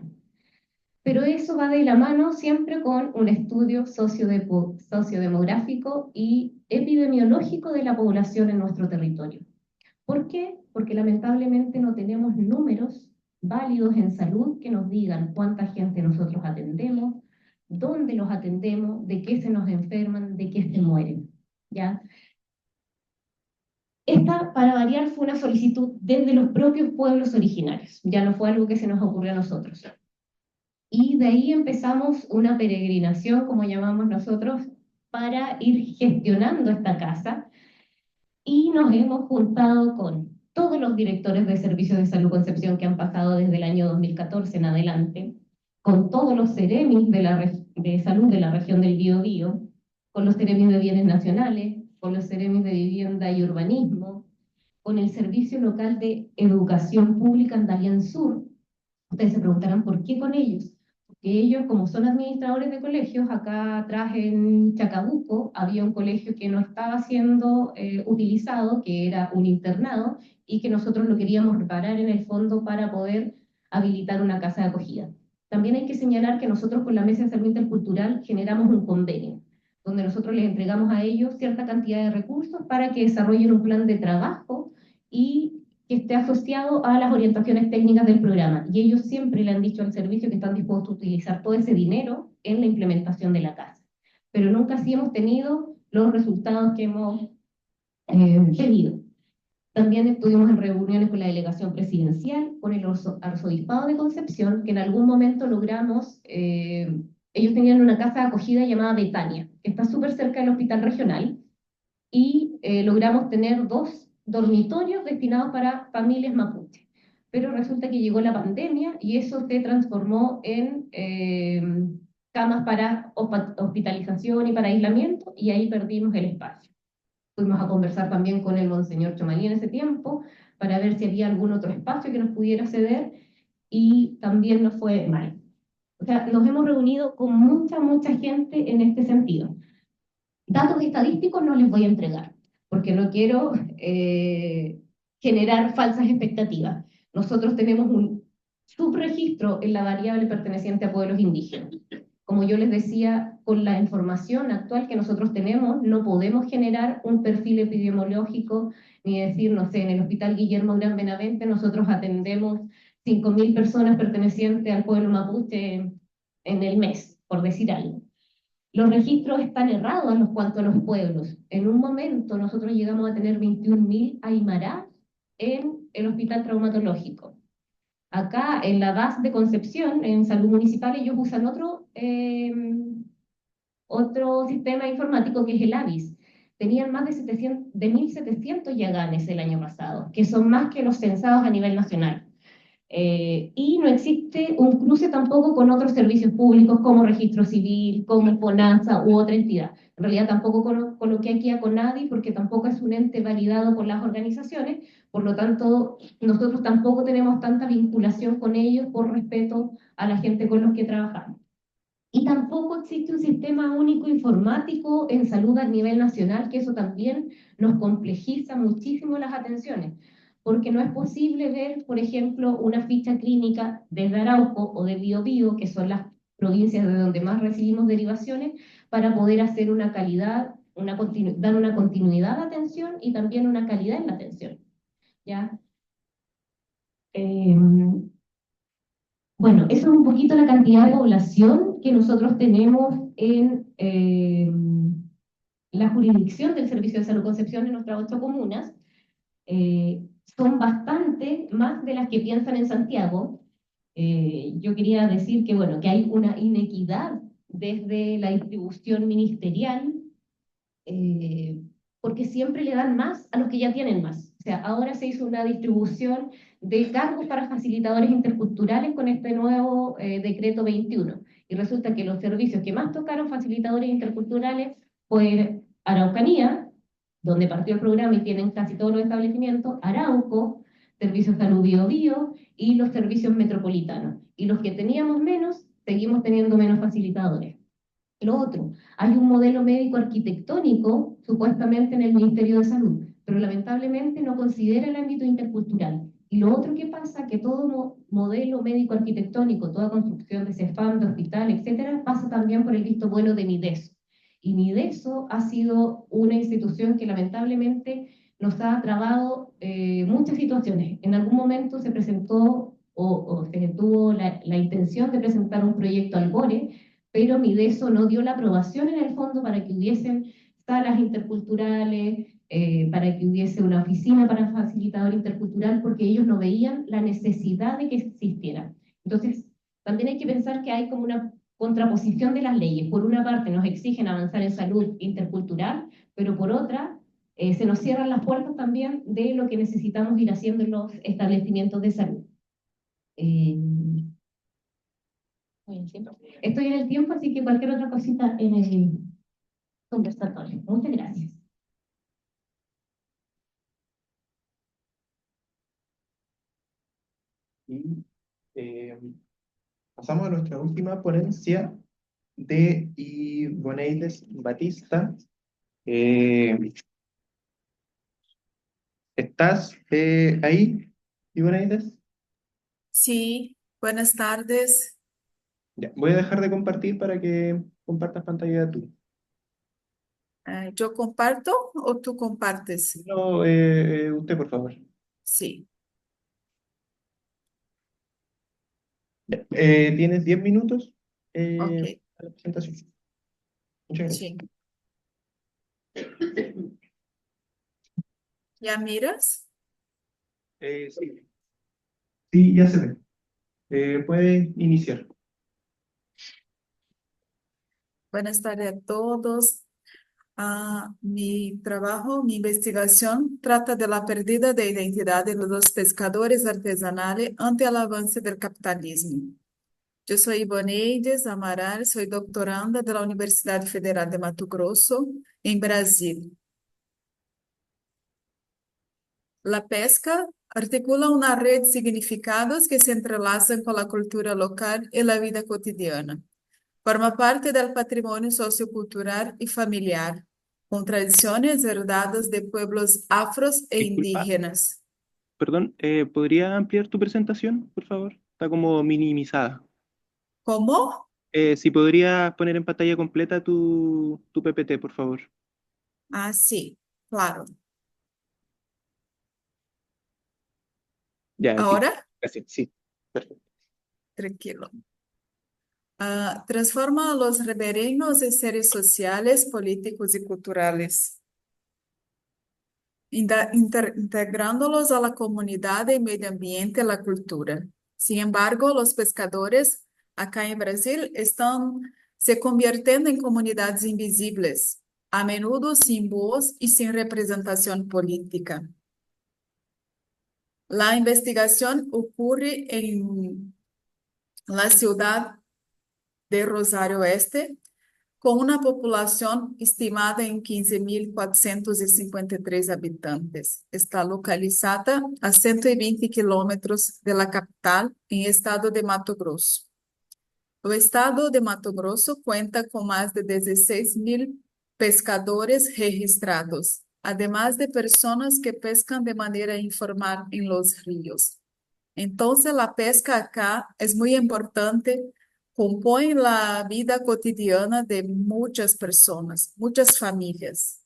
Speaker 4: Pero eso va de la mano siempre con un estudio sociodemográfico y epidemiológico de la población en nuestro territorio. ¿Por qué? Porque lamentablemente no tenemos números válidos en salud que nos digan cuánta gente nosotros atendemos, dónde los atendemos, de qué se nos enferman, de qué se mueren, ¿ya? Esta, para variar, fue una solicitud desde los propios pueblos originarios, ya no fue algo que se nos ocurrió a nosotros. Y de ahí empezamos una peregrinación, como llamamos nosotros, para ir gestionando esta casa, y nos hemos juntado con todos los directores de servicios de salud Concepción que han pasado desde el año 2014 en adelante, con todos los seremis de salud de la región del Biobío, con los seremis de bienes nacionales, con los seremis de vivienda y urbanismo, con el Servicio Local de Educación Pública en Dalian Sur. Ustedes se preguntarán por qué con ellos. Porque ellos, como son administradores de colegios, acá atrás en Chacabuco había un colegio que no estaba siendo utilizado, que era un internado, y que nosotros lo queríamos reparar en el fondo para poder habilitar una casa de acogida. También hay que señalar que nosotros con la Mesa de Salud Intercultural generamos un convenio, donde nosotros les entregamos a ellos cierta cantidad de recursos para que desarrollen un plan de trabajo y que esté asociado a las orientaciones técnicas del programa. Y ellos siempre le han dicho al servicio que están dispuestos a utilizar todo ese dinero en la implementación de la casa. Pero nunca sí hemos tenido los resultados que hemos pedido. También estuvimos en reuniones con la delegación presidencial, con el arzobispado de Concepción, que en algún momento logramos, ellos tenían una casa de acogida llamada Betania, que está súper cerca del hospital regional, y logramos tener 2 dormitorios destinados para familias mapuche. Pero resulta que llegó la pandemia y eso se transformó en camas para hospitalización y para aislamiento, y ahí perdimos el espacio. Fuimos a conversar también con el monseñor Chomalí en ese tiempo para ver si había algún otro espacio que nos pudiera ceder, y también nos fue mal. O sea, nos hemos reunido con mucha gente en este sentido. Datos estadísticos no les voy a entregar, porque no quiero generar falsas expectativas. Nosotros tenemos un subregistro en la variable perteneciente a pueblos indígenas. Como yo les decía, con la información actual que nosotros tenemos, no podemos generar un perfil epidemiológico, ni decir, no sé, en el Hospital Guillermo Gran Benavente nosotros atendemos 5.000 personas pertenecientes al pueblo mapuche en el mes, por decir algo. Los registros están errados en cuanto a los pueblos. En un momento nosotros llegamos a tener 21.000 aymarás en el hospital traumatológico. Acá en la DAS de Concepción, en Salud Municipal, ellos usan otro sistema informático que es el AVIS. Tenían más de 1.700 yaganes el año pasado, que son más que los censados a nivel nacional. Y no existe un cruce tampoco con otros servicios públicos como Registro Civil, como FONASA u otra entidad. En realidad tampoco coloqué aquí a CONADI porque tampoco es un ente validado por las organizaciones, por lo tanto nosotros tampoco tenemos tanta vinculación con ellos por respeto a la gente con los que trabajamos. Y tampoco existe un sistema único informático en salud a nivel nacional, que eso también nos complejiza muchísimo las atenciones, porque no es posible ver, por ejemplo, una ficha clínica desde Arauco o de Biobío, que son las provincias de donde más recibimos derivaciones, para poder hacer una calidad, dar una continuidad de atención y también una calidad en la atención, ¿ya? Bueno, eso es un poquito la cantidad de población que nosotros tenemos en la jurisdicción del Servicio de Salud Concepción en nuestras 8 comunas. Son bastante más de las que piensan en Santiago. Yo quería decir que, bueno, que hay una inequidad desde la distribución ministerial porque siempre le dan más a los que ya tienen más. O sea, ahora se hizo una distribución de cargos para facilitadores interculturales con este nuevo decreto 21. Y resulta que los servicios que más tocaron facilitadores interculturales fue Araucanía, donde partió el programa y tienen casi todos los establecimientos, Arauco, Servicios Salud Bio Bio y los servicios metropolitanos. Y los que teníamos menos, seguimos teniendo menos facilitadores. Lo otro, hay un modelo médico arquitectónico supuestamente en el Ministerio de Salud, pero lamentablemente no considera el ámbito intercultural. Y lo otro que pasa, que todo modelo médico arquitectónico, toda construcción de CEFAM, de hospital, etcétera, pasa también por el visto bueno de MIDESO. Y MIDESO ha sido una institución que lamentablemente nos ha trabado muchas situaciones. En algún momento se presentó o se tuvo la intención de presentar un proyecto al BORE, pero MIDESO no dio la aprobación en el fondo para que hubiesen salas interculturales, para que hubiese una oficina para facilitador intercultural, porque ellos no veían la necesidad de que existiera. Entonces, también hay que pensar que hay como una contraposición de las leyes. Por una parte, nos exigen avanzar en salud intercultural, pero por otra, se nos cierran las puertas también de lo que necesitamos ir haciendo en los establecimientos de salud. Estoy en el tiempo, así que cualquier otra cosita en el conversatorio. Muchas gracias.
Speaker 2: Y pasamos a nuestra última ponencia de Iboneides Batista. ¿Estás ahí, Iboneides?
Speaker 5: Sí, buenas tardes.
Speaker 2: Ya, voy a dejar de compartir para que compartas pantalla tú.
Speaker 5: ¿Yo comparto o tú compartes?
Speaker 2: No, usted, por favor.
Speaker 5: Sí,
Speaker 2: Ya, tienes 10 minutos
Speaker 5: ok,
Speaker 2: para la presentación. Muchas gracias.
Speaker 5: sí. ¿Ya miras?
Speaker 2: Sí. Sí, ya se ve. Puede iniciar.
Speaker 5: Buenas tardes a todos. Mi trabajo, mi investigación trata de la pérdida de identidad de los pescadores artesanales ante el avance del capitalismo. Yo soy Iboneides Amaral, soy doctoranda de la Universidad Federal de Mato Grosso, en Brasil. La pesca articula una red de significados que se entrelazan con la cultura local y la vida cotidiana. Forma parte del patrimonio sociocultural y familiar, con tradiciones heredadas de pueblos afros e
Speaker 2: Disculpa.
Speaker 5: indígenas.
Speaker 2: Perdón, ¿podría ampliar tu presentación, por favor? Está como minimizada.
Speaker 5: ¿Cómo?
Speaker 2: Si podrías poner en pantalla completa tu PPT, por favor.
Speaker 5: Ah, sí, claro.
Speaker 2: Ya, aquí.
Speaker 5: ¿Ahora?
Speaker 2: Gracias, sí. Perfecto.
Speaker 5: Tranquilo. Transforma a los ribereños en seres sociales, políticos y culturales, integrándolos a la comunidad, el medio ambiente y la cultura. Sin embargo, los pescadores acá en Brasil se convirtiendo en comunidades invisibles, a menudo sin voz y sin representación política. La investigación ocurre en la ciudad de Rosario Oeste, con una población estimada en 15.453 habitantes. Está localizada a 120 kilómetros de la capital, en el estado de Mato Grosso. El estado de Mato Grosso cuenta con más de 16.000 pescadores registrados, además de personas que pescan de manera informal en los ríos. Entonces, la pesca acá es muy importante, compone la vida cotidiana de muchas personas, muchas familias.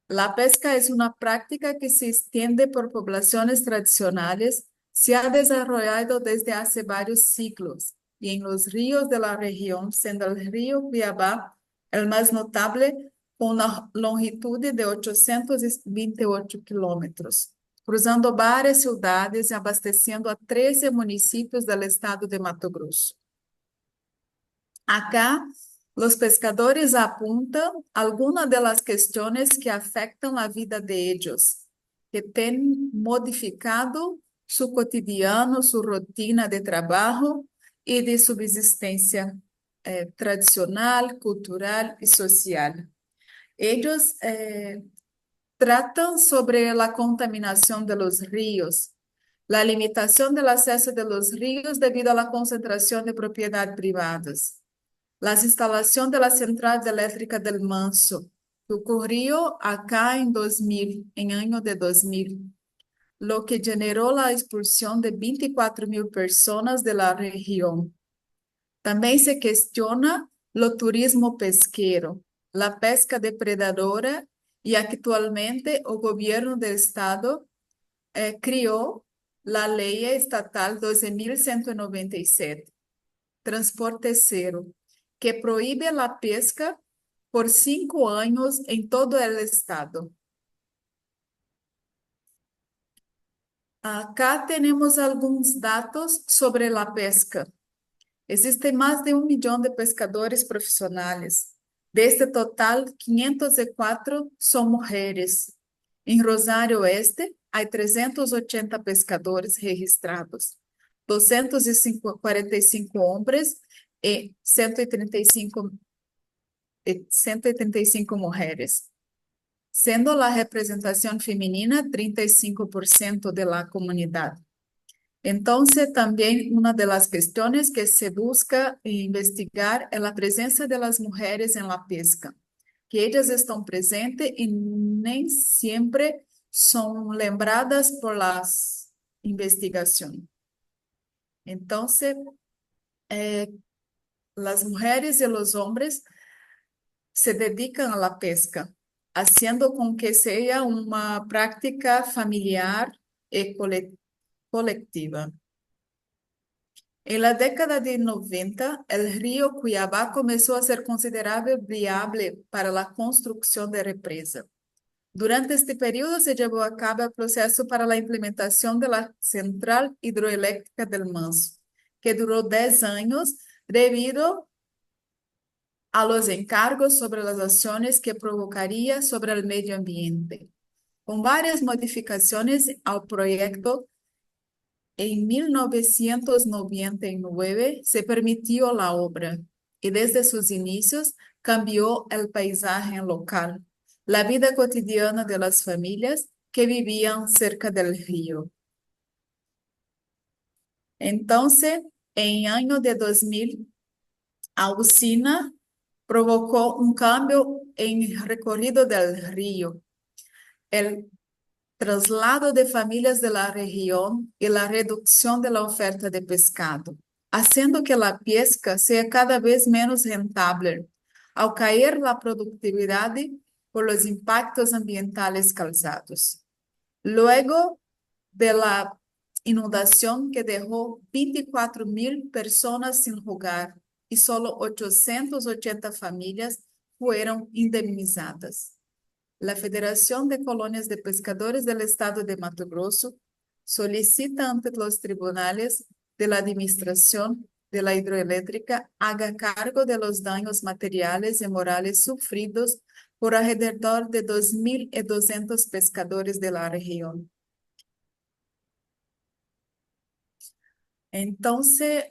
Speaker 5: La pesca es una práctica que se extiende por poblaciones tradicionales, se ha desarrollado desde hace varios siglos y en los ríos de la región, siendo el río Cuiabá el más notable, con una longitud de 828 kilómetros, cruzando varias ciudades y abasteciendo a 13 municipios del estado de Mato Grosso. Acá Los pescadores apuntan algunas de las cuestiones que afectan la vida de ellos, que han modificado su cotidiano, su rutina de trabajo y de subsistencia tradicional, cultural y social. Ellos tratan sobre la contaminación de los ríos, la limitación del acceso de los ríos debido a la concentración de propiedades privadas, la instalación de la central eléctrica del Manso, que ocurrió acá en 2000, en año de 2000, lo que generó la expulsión de 24.000 personas de la región. También se cuestiona el turismo pesquero, la pesca depredadora y actualmente el gobierno del estado crió la ley estatal 12.197, Transporte Cero, que prohíbe la pesca por 5 años en todo el estado. Acá tenemos algunos datos sobre la pesca. Existen más de 1 millón de pescadores profesionales. De este total, 504 son mujeres. En Rosario Oeste hay 380 pescadores registrados, 245 hombres y 135 mujeres, siendo la representación femenina 35% de la comunidad. Entonces, también una de las cuestiones que se busca investigar es la presencia de las mujeres en la pesca, que ellas están presentes y no siempre son lembradas por las investigaciones. Entonces, las mujeres y los hombres se dedican a la pesca, haciendo con que sea una práctica familiar y colectiva. En la década de 90, el río Cuiabá comenzó a ser considerado viable para la construcción de represa. Durante este periodo se llevó a cabo el proceso para la implementación de la central hidroeléctrica del Manso, que duró 10 años debido a los encargos sobre las acciones que provocaría sobre el medio ambiente. Con varias modificaciones al proyecto, en 1999 se permitió la obra y desde sus inicios cambió el paisaje local, la vida cotidiana de las familias que vivían cerca del río. Entonces, en el año de 2000, a usina provocó un cambio en el recorrido del río. El traslado de familias de la región y la reducción de la oferta de pescado, haciendo que la pesca sea cada vez menos rentable, al caer la productividad por los impactos ambientales causados. Luego de la inundación que dejó 24.000 personas sin hogar y solo 880 familias fueron indemnizadas. La Federación de Colonias de Pescadores del Estado de Mato Grosso solicita ante los tribunales de la Administración de la Hidroeléctrica haga cargo de los daños materiales y morales sufridos por alrededor de 2.200 pescadores de la región. Entonces,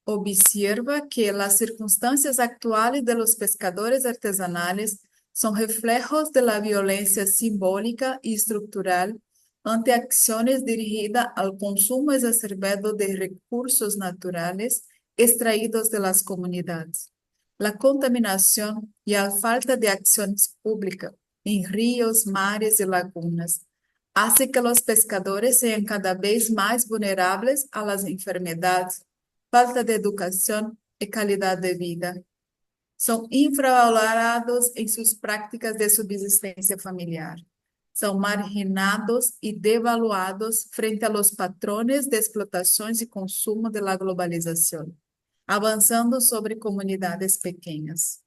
Speaker 5: observa que las circunstancias actuales de los pescadores artesanales son reflejos de la violencia simbólica y estructural ante acciones dirigidas al consumo exacerbado de recursos naturales extraídos de las comunidades, la contaminación y la falta de acciones públicas en ríos, mares y lagunas, hace que los pescadores sean cada vez más vulnerables a las enfermedades, falta de educación y calidad de vida. Son infravalorados en sus prácticas de subsistencia familiar. Son marginados y devaluados frente a los patrones de explotación y consumo de la globalización, avanzando sobre comunidades pequeñas.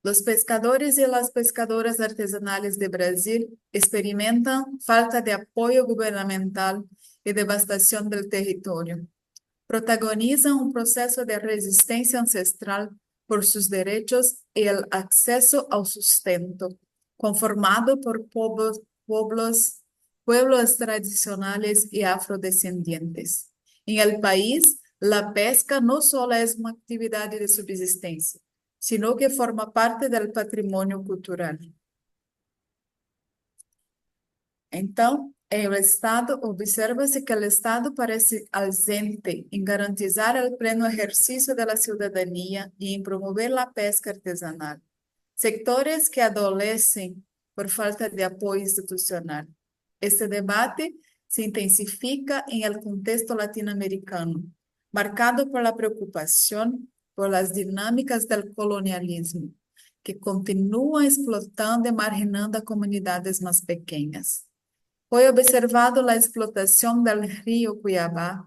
Speaker 5: Los pescadores y las pescadoras artesanales de Brasil experimentan falta de apoyo gubernamental y devastación del territorio. protagonizan un proceso de resistencia ancestral por sus derechos y el acceso al sustento, conformado por pueblos tradicionales y afrodescendientes. En el país, la pesca no solo es una actividad de subsistencia, sino que forma parte del patrimonio cultural. Então, observa-se que o Estado parece ausente em garantizar o pleno exercício da cidadania e em promover a pesca artesanal. Sectores que adolecem por falta de apoio institucional. Este debate se intensifica em el contexto latino-americano, marcado por la preocupação por las dinámicas del colonialismo, que continúan explotando e marginando a comunidades mais pequenas. Foi observado a explotação do rio Cuiabá,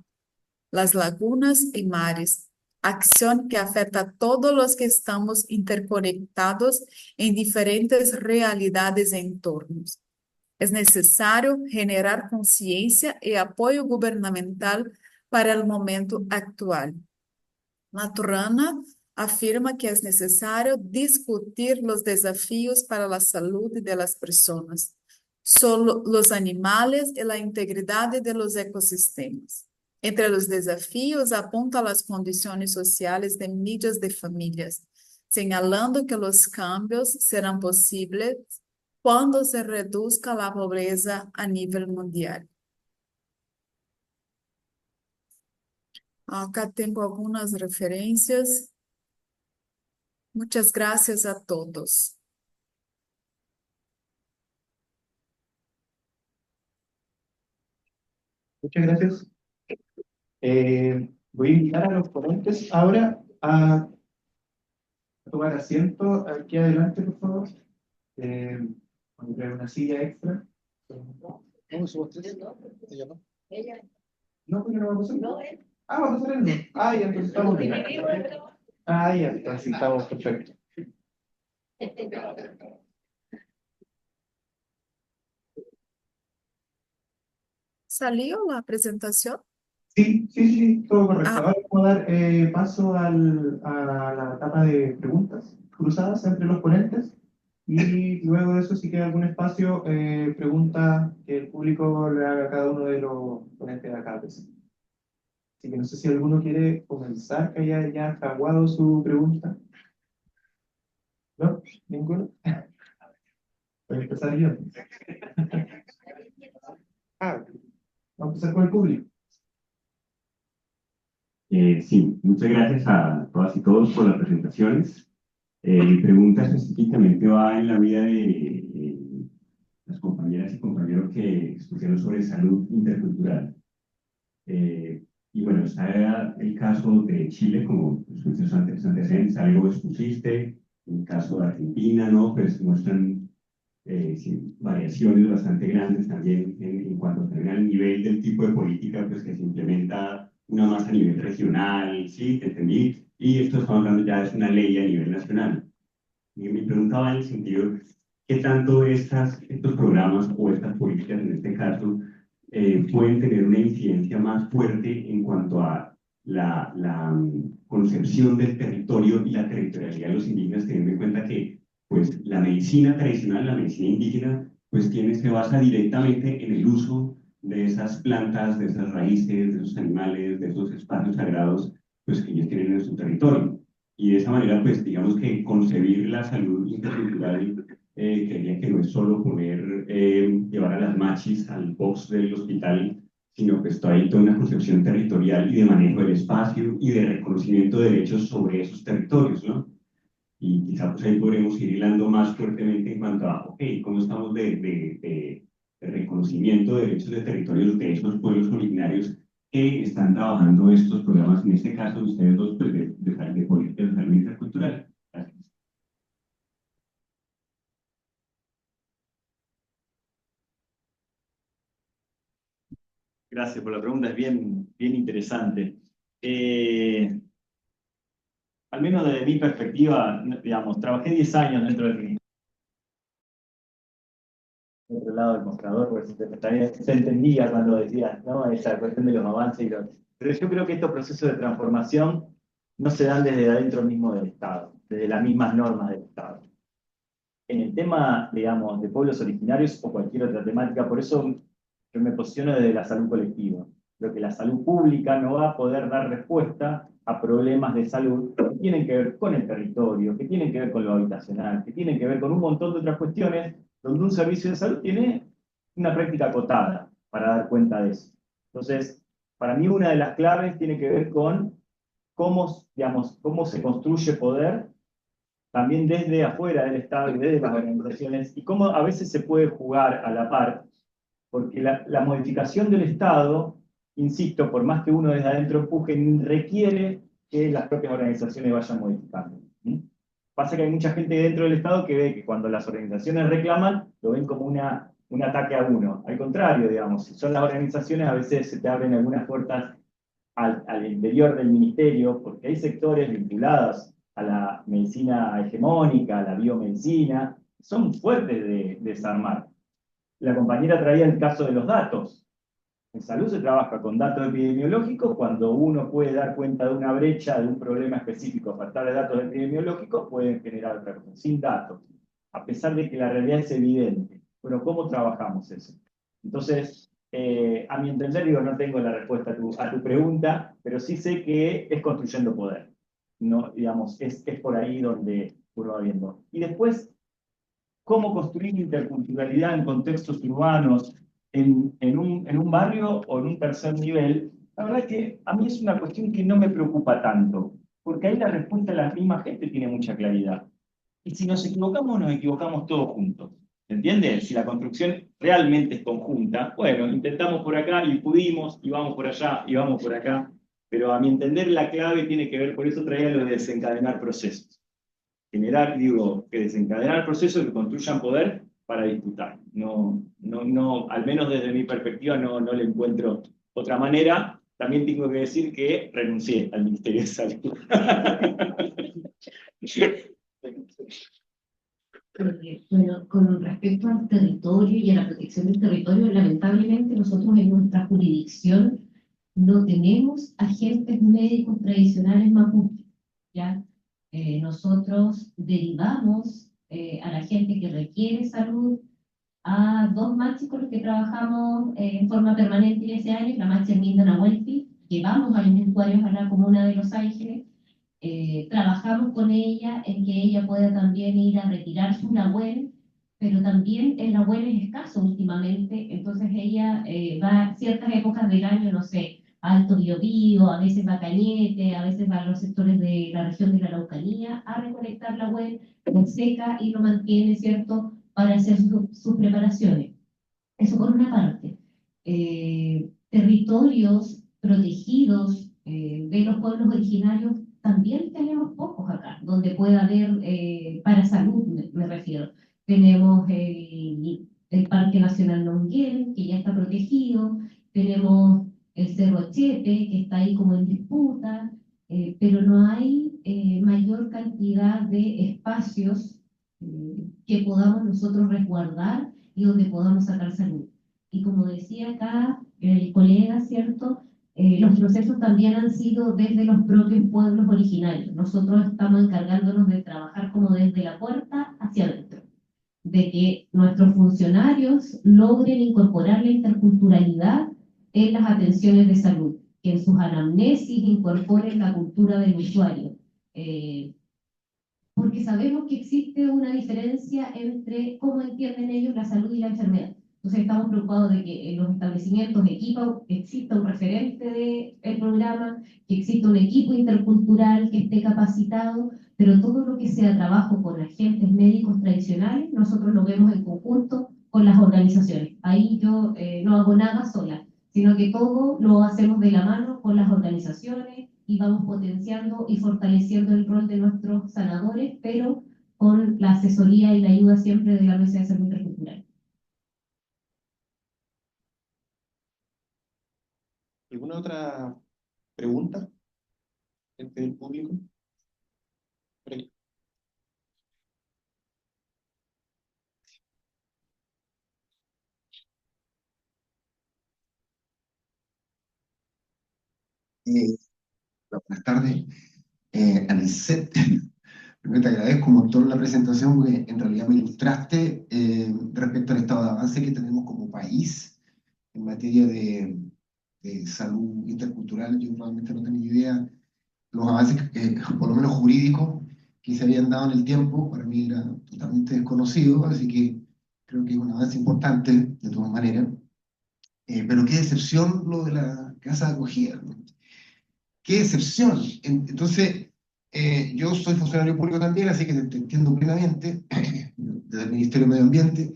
Speaker 5: las lagunas e mares, acción que afecta a todos los que estamos interconectados en diferentes realidades e entornos. Es necesario generar conciencia y apoyo gubernamental para el momento actual. Maturana afirma que es necesario discutir los desafíos para la salud de las personas, solo los animales y la integridad de los ecosistemas. Entre los desafíos apunta las condiciones sociales de millones de familias, señalando que los cambios serán posibles cuando se reduzca la pobreza a nivel mundial. Acá tengo algunas referencias. Muchas gracias a todos.
Speaker 2: Muchas gracias. Voy a invitar a los ponentes ahora a tomar asiento aquí adelante, por favor. Voy a traer una silla extra.
Speaker 6: ¿Cómo somos tres? Ella no.
Speaker 4: Ella.
Speaker 2: No, porque no va a pasar.
Speaker 4: No, él.
Speaker 2: Ah, va a pasar él, no. Ah, ya, entonces estamos bien. Ah, ya, entonces estamos perfecto.
Speaker 5: ¿Salió la presentación?
Speaker 2: Sí, todo correcto.
Speaker 5: Ah.
Speaker 2: Ahora vamos a dar paso a la etapa de preguntas cruzadas entre los ponentes y luego de eso, si queda algún espacio, preguntas que el público le haga a cada uno de los ponentes de acá presente. Así que no sé si alguno quiere comenzar, que haya ya fraguado su pregunta. ¿No? ¿Ninguno? Voy a empezar yo. Vamos a empezar con el público.
Speaker 7: Sí, muchas gracias a todas y todos por las presentaciones. Mi pregunta específicamente va en la vida de las compañeras y compañeros que expusieron sobre salud intercultural. Y bueno, está el caso de Chile, como sus antecedentes, algo expusiste, el caso de Argentina, ¿no? Pues muestran sí, variaciones bastante grandes también en cuanto al nivel del tipo de política pues, que se implementa, una más a nivel regional, sí, te entendí, y esto estamos hablando ya es una ley a nivel nacional. Y mi pregunta va en el sentido, ¿qué tanto estos programas o estas políticas en este caso pueden tener una incidencia más fuerte en cuanto a la concepción del territorio y la territorialidad de los indígenas, teniendo en cuenta que pues, la medicina tradicional, la medicina indígena, pues se basa directamente en el uso de esas plantas, de esas raíces, de esos animales, de esos espacios sagrados pues, que ellos tienen en su territorio. Y de esa manera, pues digamos que concebir la salud intercultural creía que no es solo llevar a las machis al box del hospital, sino que está ahí toda una concepción territorial y de manejo del espacio y de reconocimiento de derechos sobre esos territorios, ¿no? Y quizá pues ahí podremos ir hilando más fuertemente en cuanto a, ok, ¿cómo estamos de reconocimiento de derechos de territorios de esos pueblos originarios que están trabajando estos programas, en este caso ustedes dos, pues de política de salud intercultural? Gracias.
Speaker 3: Gracias por la pregunta, es bien interesante. Al menos desde mi perspectiva, digamos, trabajé 10 años dentro del lado del mostrador, porque también se entendía cuando decías, ¿no? Esa cuestión de los avances y los... Pero yo creo que estos procesos de transformación no se dan desde adentro mismo del Estado, desde las mismas normas del Estado. En el tema, digamos, de pueblos originarios o cualquier otra temática, por eso yo me posiciono desde la salud colectiva. Creo que la salud pública no va a poder dar respuesta a problemas de salud que tienen que ver con el territorio, que tienen que ver con lo habitacional, que tienen que ver con un montón de otras cuestiones donde un servicio de salud tiene una práctica acotada para dar cuenta de eso. Entonces, para mí una de las claves tiene que ver con cómo, digamos, cómo se construye poder también desde afuera del Estado y desde las organizaciones, y cómo a veces se puede jugar a la par, porque la modificación del Estado, insisto, por más que uno desde adentro empuje, requiere que las propias organizaciones vayan modificando. ¿Sí? Pasa que hay mucha gente dentro del Estado que ve que cuando las organizaciones reclaman, lo ven como un ataque a uno. Al contrario, digamos, si son las organizaciones, a veces se te abren algunas puertas al interior del ministerio, porque hay sectores vinculados a la medicina hegemónica, a la biomedicina, son fuertes de desarmar. La compañera traía el caso de los datos. En salud se trabaja con datos epidemiológicos cuando uno puede dar cuenta de una brecha, de un problema específico, faltar de datos epidemiológicos, pueden generar otra cosa. Sin datos, a pesar de que la realidad es evidente. Bueno, ¿cómo trabajamos eso? Entonces, a mi entender, digo, no tengo la respuesta a tu pregunta, pero sí sé que es construyendo poder. No, digamos, es por ahí donde uno va viendo. Y después, cómo construir interculturalidad en contextos urbanos, en un barrio o en un tercer nivel, la verdad es que a mí es una cuestión que no me preocupa tanto, porque ahí la respuesta de la misma gente tiene mucha claridad. Y si nos equivocamos todos juntos. ¿Entiendes? Si la construcción realmente es conjunta, bueno, intentamos por acá y pudimos, y vamos por allá y vamos por acá, pero a mi entender la clave tiene que ver, por eso traía lo de desencadenar procesos. Generar, digo, que desencadenar procesos que construyan poder para disputar. No, al menos desde mi perspectiva no le encuentro otra manera. También tengo que decir que renuncié al Ministerio de Salud.
Speaker 4: Bueno, con respecto al territorio y a la protección del territorio, lamentablemente nosotros en nuestra jurisdicción no tenemos agentes médicos tradicionales mapuche, ¿ya? Nosotros derivamos a la gente que requiere salud a dos machis con los que trabajamos en forma permanente en ese año, la machi Herminda Nahuelpi, llevamos a los usuarios a la comuna de Los Ángeles, trabajamos con ella en que ella pueda también ir a retirar su nahuel, pero también el nahuel es escaso últimamente, entonces ella va ciertas épocas del año, no sé, Alto Biobío, a veces va a Cañete, a veces va a los sectores de la región de la Araucanía a recolectar la nahuel, lo seca y lo mantiene, ¿cierto?, para hacer sus preparaciones. Eso por una parte. Territorios protegidos de los pueblos originarios también tenemos pocos acá, donde pueda haber, para salud me refiero. Tenemos el Parque Nacional Longuel, que ya está protegido, tenemos el Cerro Chepe, que está ahí como en disputa, pero no hay mayor cantidad de espacios que podamos nosotros resguardar y donde podamos sacar salud. Y como decía acá el colega, ¿cierto? Los procesos también han sido desde los propios pueblos originarios. Nosotros estamos encargándonos de trabajar como desde la puerta hacia adentro, de que nuestros funcionarios logren incorporar la interculturalidad en las atenciones de salud, que en sus anamnesis incorporen la cultura del usuario. Porque sabemos que existe una diferencia entre cómo entienden ellos la salud y la enfermedad. Entonces estamos preocupados de que en los establecimientos exista un referente del programa, que exista un equipo intercultural que esté capacitado, pero todo lo que sea trabajo con agentes médicos tradicionales, nosotros lo vemos en conjunto con las organizaciones. Ahí yo no hago nada sola, sino que todo lo hacemos de la mano con las organizaciones, y vamos potenciando y fortaleciendo el rol de nuestros sanadores, pero con la asesoría y la ayuda siempre de la Mesa de Salud Intercultural.
Speaker 2: ¿Alguna otra pregunta? ¿Gente del público? Por ahí.
Speaker 8: Buenas tardes. Anicet, primero te agradezco un montón la presentación porque en realidad me ilustraste respecto al estado de avance que tenemos como país en materia de salud intercultural. Yo realmente no tenía idea los avances, por lo menos jurídicos, que se habían dado en el tiempo. Para mí era totalmente desconocido, así que creo que es un avance importante de todas maneras. Pero qué decepción lo de la casa de acogida, ¿no? Qué excepción. Entonces, yo soy funcionario público también, así que te entiendo plenamente, desde el Ministerio de Medio Ambiente.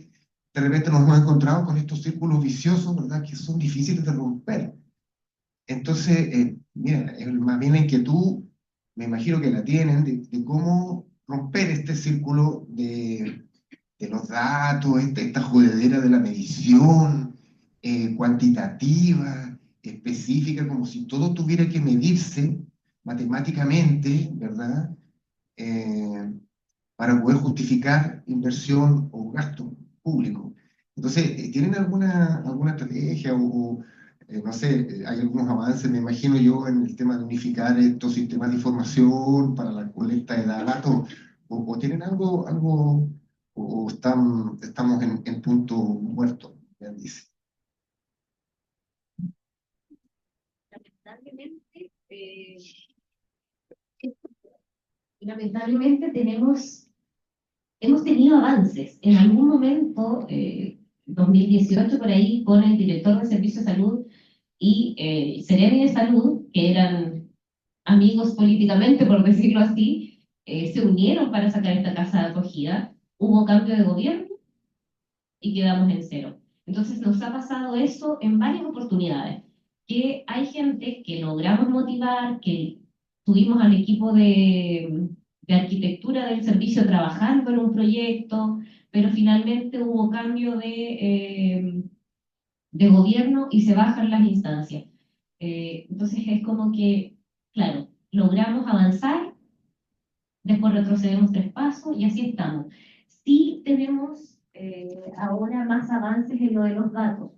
Speaker 8: De repente nos hemos encontrado con estos círculos viciosos, ¿verdad?, que son difíciles de romper. Entonces, mira, más bien la inquietud, me imagino que la tienen, de cómo romper este círculo de los datos, esta jodedera de la medición cuantitativa, específica, como si todo tuviera que medirse matemáticamente, ¿verdad? Para poder justificar inversión o gasto público. Entonces, ¿tienen alguna estrategia no sé, hay algunos avances, me imagino yo, en el tema de unificar estos sistemas de información para la colecta de datos? ¿O tienen o estamos en punto muerto, ya dice?
Speaker 4: Lamentablemente hemos tenido avances. En algún momento, 2018 por ahí, con el director de Servicio de Salud y Seremi de Salud, que eran amigos políticamente, por decirlo así, se unieron para sacar esta casa de acogida. Hubo cambio de gobierno y quedamos en cero. Entonces nos ha pasado eso en varias oportunidades, que hay gente que logramos motivar, que tuvimos al equipo de arquitectura del servicio trabajando en un proyecto, pero finalmente hubo cambio de gobierno y se bajan las instancias. Entonces es como que, claro, logramos avanzar, después retrocedemos 3 pasos y así estamos. Sí tenemos ahora más avances en lo de los datos.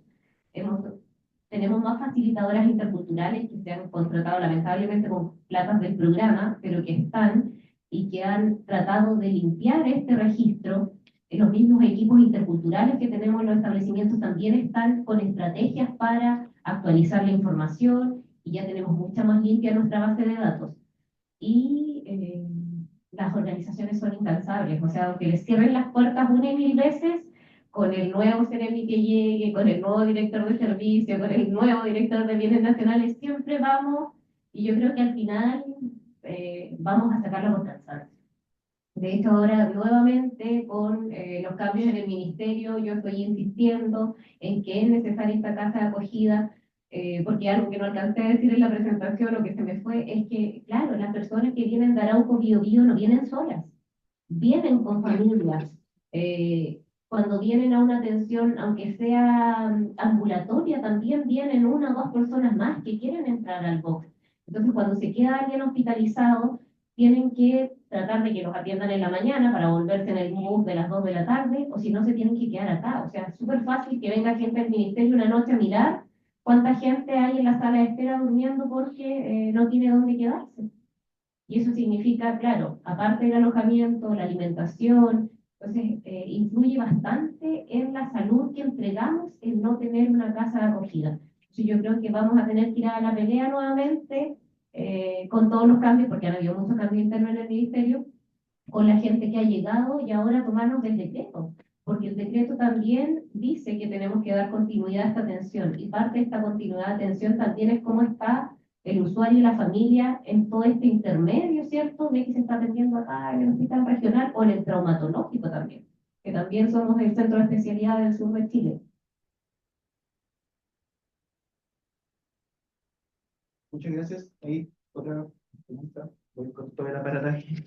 Speaker 4: Tenemos más facilitadoras interculturales que se han contratado lamentablemente con platas del programa, pero que están y que han tratado de limpiar este registro. Los mismos equipos interculturales que tenemos en los establecimientos también están con estrategias para actualizar la información y ya tenemos mucha más limpia nuestra base de datos. Y las organizaciones son incansables, o sea, aunque les cierren las puertas una y mil veces, con el nuevo Seremi que llegue, con el nuevo director de servicio, con el nuevo director de bienes nacionales, siempre vamos, y yo creo que al final vamos a sacarlo por cansancio. De hecho, ahora nuevamente con los cambios en el ministerio, yo estoy insistiendo en que es necesaria esta casa de acogida, porque algo que no alcancé a decir en la presentación o que se me fue, es que, claro, las personas que vienen de Arauco, Biobío, no vienen solas, vienen con familias. Cuando vienen a una atención, aunque sea ambulatoria, también vienen una o dos personas más que quieren entrar al box. Entonces, cuando se queda alguien hospitalizado, tienen que tratar de que los atiendan en la mañana para volverse en el bus de las 2 de la tarde, o si no, se tienen que quedar acá. O sea, es súper fácil que venga gente del ministerio una noche a mirar cuánta gente hay en la sala de espera durmiendo porque no tiene dónde quedarse. Y eso significa, claro, aparte del alojamiento, la alimentación, entonces influye bastante en la salud que entregamos el no tener una casa de acogida. Entonces yo creo que vamos a tener que ir a la pelea nuevamente con todos los cambios, porque han habido muchos cambios internos en el ministerio, con la gente que ha llegado y ahora tomarnos del decreto, porque el decreto también dice que tenemos que dar continuidad a esta atención, y parte de esta continuidad de atención también es cómo está el usuario y la familia en todo este intermedio, ¿cierto?, de que se está atendiendo acá en el hospital regional o en el traumatológico también, que también somos el centro de especialidad del sur de Chile.
Speaker 2: Muchas gracias. Ahí, otra pregunta. Voy con todo el aparataje.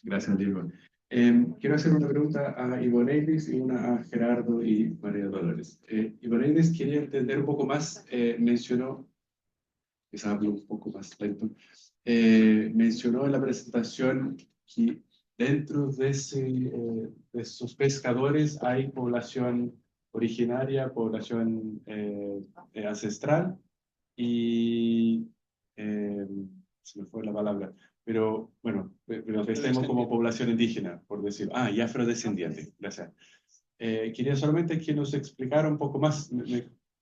Speaker 9: Gracias, Diego. Quiero hacer una pregunta a Ivoneidis y una a Gerardo y María Dolores. Ivoneidis quería entender un poco más, mencionó, quizás hablo un poco más lento, mencionó en la presentación que dentro de, de esos pescadores hay población originaria, población ancestral y se me fue la palabra, pero bueno, lo pensemos como población indígena, por decirlo. Ah, y afrodescendiente, gracias. Quería solamente que nos explicara un poco más,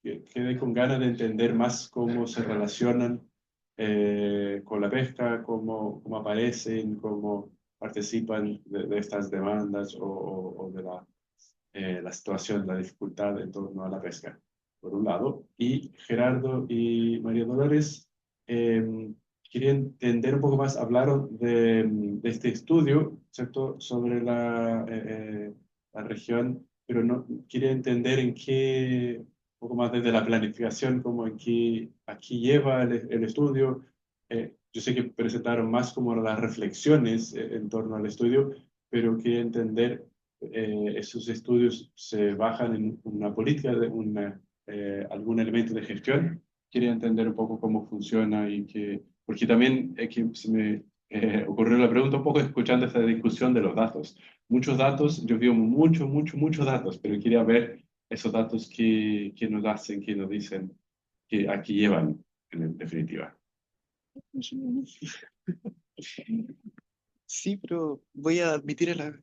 Speaker 9: quedé con ganas de entender más cómo se relacionan con la pesca, cómo aparecen, cómo participan de estas demandas o de la situación, la dificultad en torno a la pesca, por un lado. Y Gerardo y María Dolores, quería entender un poco más, hablaron de este estudio, ¿cierto?, sobre la región, pero no quería entender en qué, un poco más desde la planificación, como en qué aquí lleva el estudio. Yo sé que presentaron más como las reflexiones en torno al estudio, pero quería entender esos estudios se bajan en una política, algún elemento de gestión. Quería entender un poco cómo funciona y que, porque también que se me ocurrió la pregunta un poco escuchando esta discusión de los datos. Muchos datos, yo veo muchos datos, pero quería ver esos datos que nos hacen, que nos dicen, que aquí llevan, en definitiva.
Speaker 10: Sí, pero voy a admitir a la...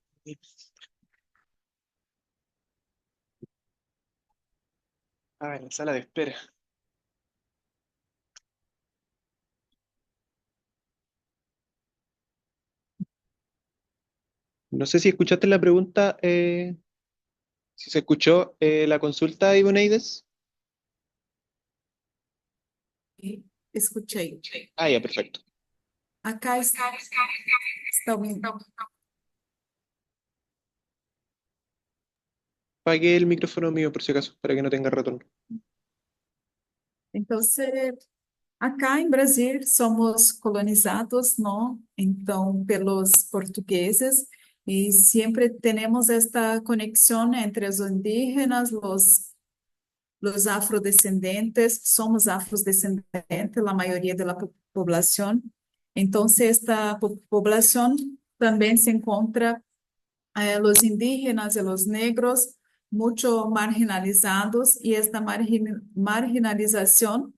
Speaker 10: Ah, en la sala de espera. No sé si escuchaste la pregunta, si se escuchó la consulta, Iboneides.
Speaker 5: Sí, escuchei.
Speaker 10: Ah, ya, perfecto.
Speaker 5: Acá está ouvindo.
Speaker 10: Apagué el micrófono mío por si acaso, para que no tenga retorno.
Speaker 5: Entonces, acá em Brasil somos colonizados, não? Então, pelos portugueses, e sempre temos esta conexão entre os indígenas, os afrodescendentes, somos afrodescendentes, a maioria da população. Então, esta população também se encontra los indígenas y los negros mucho marginalizados y esta marginalización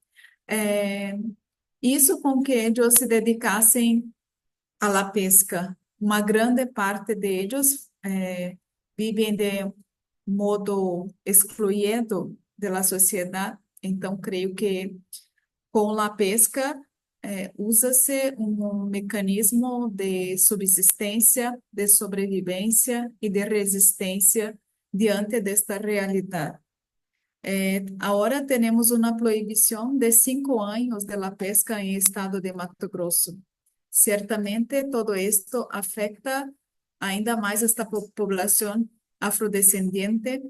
Speaker 5: hizo con que ellos se dedicasen a la pesca. Uma grande parte de ellos vivem de modo excluído de la sociedad. Então, creio que com a pesca usa-se um mecanismo de subsistência, de sobrevivência e de resistência diante desta realidade. Agora temos uma proibição de 5 anos de la pesca em estado de Mato Grosso. Certamente todo isto afeta ainda mais esta população afrodescendente,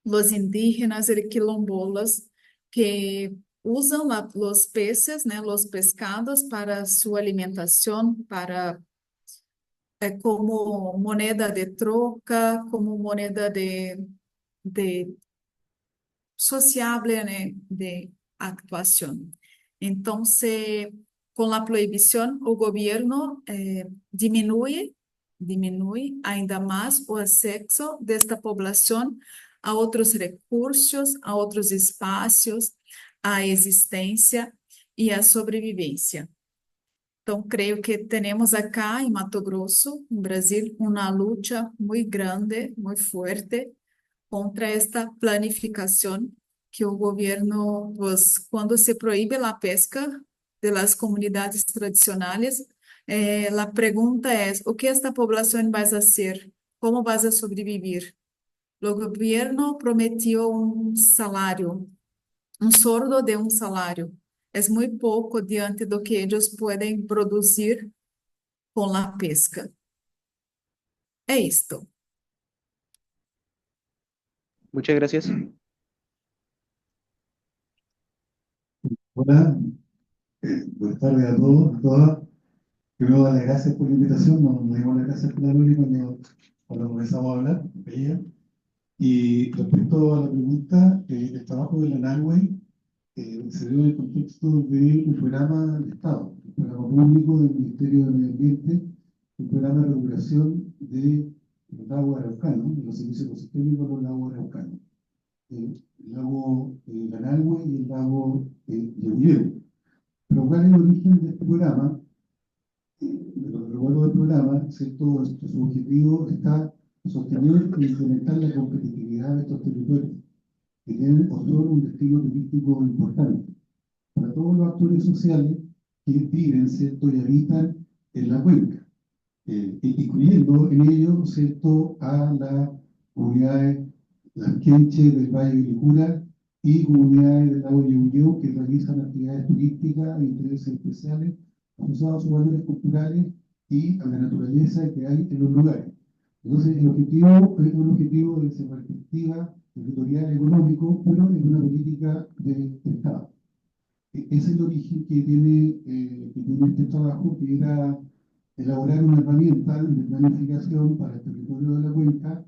Speaker 5: os indígenas e quilombolas, que usam os peces, né, os pescados para sua alimentação, para como moneda de troca, como moneda de sociável, né, de actuação. Então, com a proibição, o governo diminui ainda mais o acesso desta população a outros recursos, a outros espaços, a existência e a sobrevivência. Então, creio que temos acá em Mato Grosso, no Brasil, uma luta muito grande, muito forte contra esta planificação que o governo, pues, quando se proíbe a pesca de las comunidades tradicionais, a pergunta é: o que esta população vai fazer? Como vai sobreviver? O governo prometeu um salário, um sordo de um salário. É muito pouco diante do que eles podem produzir com a pesca. É isto.
Speaker 10: Muchas gracias.
Speaker 11: Hola, buenas tardes a todos, a todas. Primero, darle gracias por la invitación. Nos dimos las gracias por la Luli cuando comenzamos a hablar con ella. Y respecto a la pregunta, el trabajo de la NANWEY se dio en el contexto de un programa del Estado, un programa público del Ministerio de Medio Ambiente el programa de recuperación de los lagos araucanos, de los servicios ecosistémicos de los lagos araucanos, el lago Lanalhue y el lago Yauyeu. Pero ¿cuál es el origen de este programa? De lo que recuerdo del programa, ¿cierto? Su objetivo está sostener e incrementar la competitividad de estos territorios, que tienen o son un destino turístico importante para todos los actores sociales que viven, ¿cierto? Y habitan en la cuenca, incluyendo en ello, ¿cierto? A las comunidades, las quenches del Valle de Licura y comunidades del lago Yauyeu que realizan actividades turísticas de intereses especiales asociados a sus valores culturales y a la naturaleza que hay en los lugares. Entonces, el objetivo es un objetivo desde esa perspectiva territorial económico, pero es una política de Estado. Es el origen que tiene este trabajo, que era elaborar una herramienta de planificación para el territorio de la cuenca,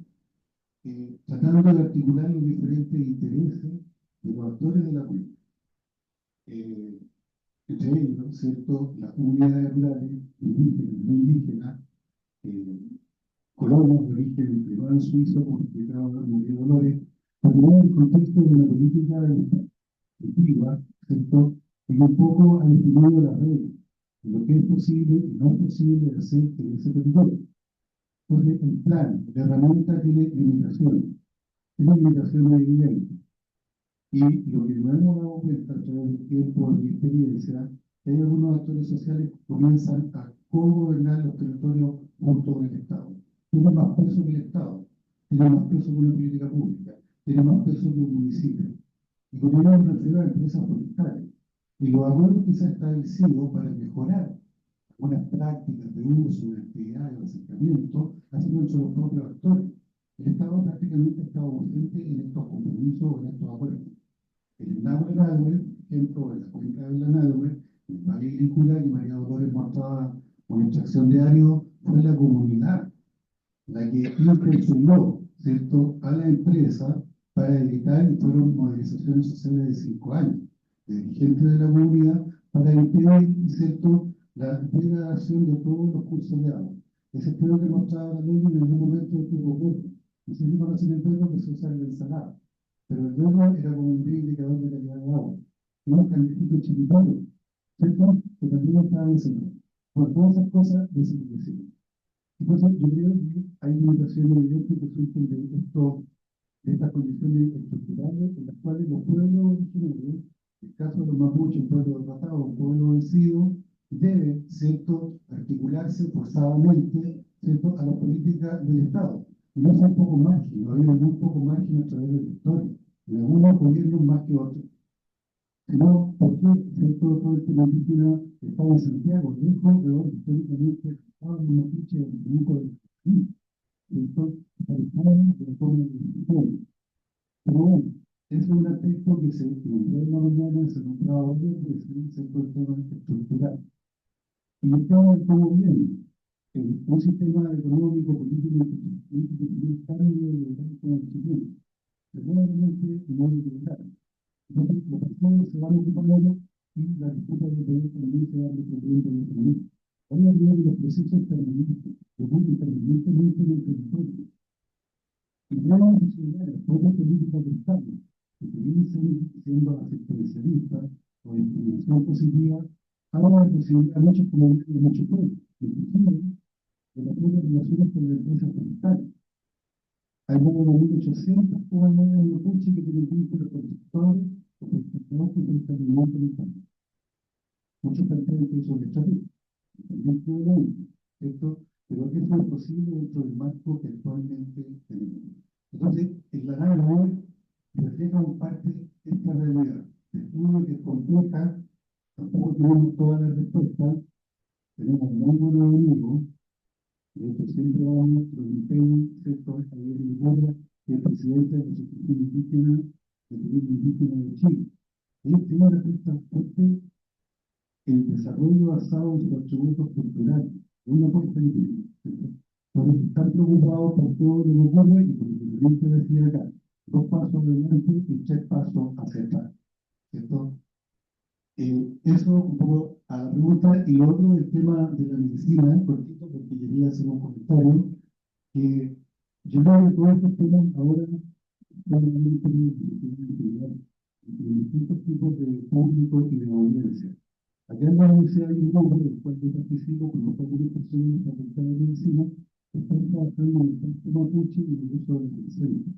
Speaker 11: tratando de articular los diferentes intereses de los actores de la cuenca. Entre ellos, ¿cierto?, las comunidades rurales, indígenas, no indígenas, colonos de origen peruano suizo, como explicaba María Dolores, pero en el contexto de una política antigua, ¿cierto?, que un poco ha definido las reglas de lo que es posible y no es posible hacer en ese territorio. Entonces, el plan de herramienta tiene limitaciones evidentes. Y lo que nos hemos dado cuenta a través del tiempo y experiencia, es que hay algunos actores sociales que comienzan a co-gobernar los territorios junto con el Estado. Tienen más peso que el Estado, tienen más peso que una política pública, tienen más peso que un municipio. Y como yo me refiero a empresas forestales, y los acuerdos que se han establecido para mejorar algunas prácticas de uso, de actividad, de acercamiento, han sido entre los propios actores. El Estado prácticamente ha estado ausente en estos compromisos o en estos acuerdos. El lago de Lanalhue, por ejemplo, en la cuenca de Lanalhue, en el Valle de Licura, que María Dolores mostraba con extracción de árido, fue la comunidad la que interpeló, ¿cierto?, a la empresa para evitar, y fueron movilizaciones sociales de 5 años, de dirigentes de la comunidad, para impedir, ¿cierto?, la degradación de todos los cursos de agua. Ese estudio que mostraba la ley en algún momento tuvo poco. Y se dio conocen el verbo que se usa en la ensalada. Pero el verbo era como un indicador de calidad de agua. Y un cangrejo chiquitano, ¿cierto?, que también estaba enseñando. Por todas esas cosas desaparecieron. Entonces, yo creo que hay limitaciones evidentes que surgen de estas condiciones estructurales en las cuales los pueblos originarios, el caso de los mapuches, un pueblo derrotado, un pueblo vencido, debe, ¿cierto?, articularse forzadamente, ¿cierto?, a la política del Estado. Y no son poco margen, no hay muy poco margen a través de la historia. En algunos gobiernos más que otros. Sino, ¿por qué, ¿cierto?, todo el tema indígena estaba en Santiago, lejos de donde históricamente estaba en mapuche, en el grupo de ¿cierto?, de la forma de pero bueno, ese es un aspecto que se nombró en la mañana, se nombraba hoy, ¿cierto?, el tema estructural. Y estamos como bien, un sistema económico, político, y tan liberal como el chileno, probablemente no liberal. Entonces, los personas se van ocupando y la disputa de poder también se va resolviendo en el momento. Hoy en día los procesos permanentes, ocurren permanentemente en el territorio. Y no a resolver las propias políticas del Estado, que vienen siendo asistencialistas o de discriminación positiva, ahora la posibilidad de muchas comunidades de muchos pueblos, inclusive de las propias relaciones con las empresas forestales. Hay más de 1.800 comunidades mapuche que tienen vínculos con los sectores o con el trabajo de establecimiento en el campo. Muchos plantean que eso es estratégico, también puede, ¿cierto? Pero eso es posible dentro del marco que actualmente tenemos. Entonces, el Lanalhue refleja en parte esta realidad. El estudio que es compleja, tampoco tenemos todas las respuestas, tenemos muy buenos amigos, de hecho siempre vamos nuestro empeño, ¿cierto?, Javier Licura, que es presidente de la Asociación Indígena de Turismo Indígena de Chile. Ellos tienen una respuesta fuerte el desarrollo basado en sus atributos culturales, una apuesta increíble, ¿cierto? Porque están preocupados por todo lo que ocurre y por lo que la gente decía acá, 2 pasos adelante y 3 pasos hacia atrás, ¿cierto? Eso un poco a la pregunta. Y lo otro, el tema de la medicina, cortito, porque quería hacer un comentario, que yo creo que todos estos temas ahora están en distintos tipos de público y de audiencia. Acá en la universidad hay un grupo del cual yo participo con otras personas de la Facultad de Medicina que están trabajando en el campo mapuche y en el uso del presente.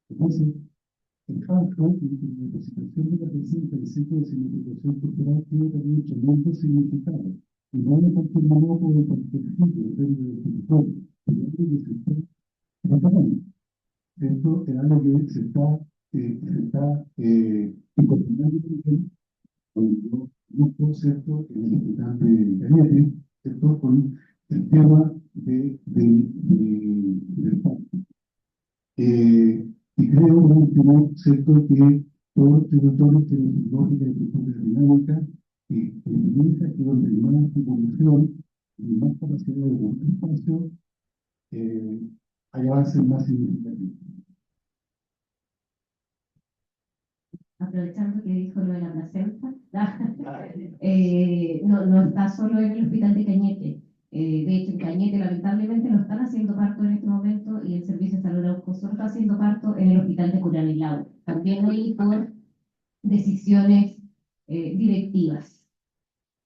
Speaker 11: Entonces, el FANCO, en la presentación de la presenta del ciclo de significación cultural, tiene también tremendo significado. Y no de cualquier modo o de cualquier sitio, depende del territorio. Pero es algo que se está tratando. Esto es algo que se está incorporando con yo busco, ¿cierto?, en el hospital de Cañete, ¿cierto?, con el tema del parto. Y creo, por último, ¿cierto?, que todos los territorios tienen su lógica y su propia dinámica, y piensa que donde hay más población y más capacidad de ocupar espacio, hay avances más significativos.
Speaker 4: Aprovechando que dijo lo de la placenta, no está solo en el hospital de Cañete. De hecho, en Cañete lamentablemente no están haciendo parto en este momento y el Servicio de Salud Arauco solo está haciendo parto en el hospital de Curanilahue. También ahí por decisiones directivas.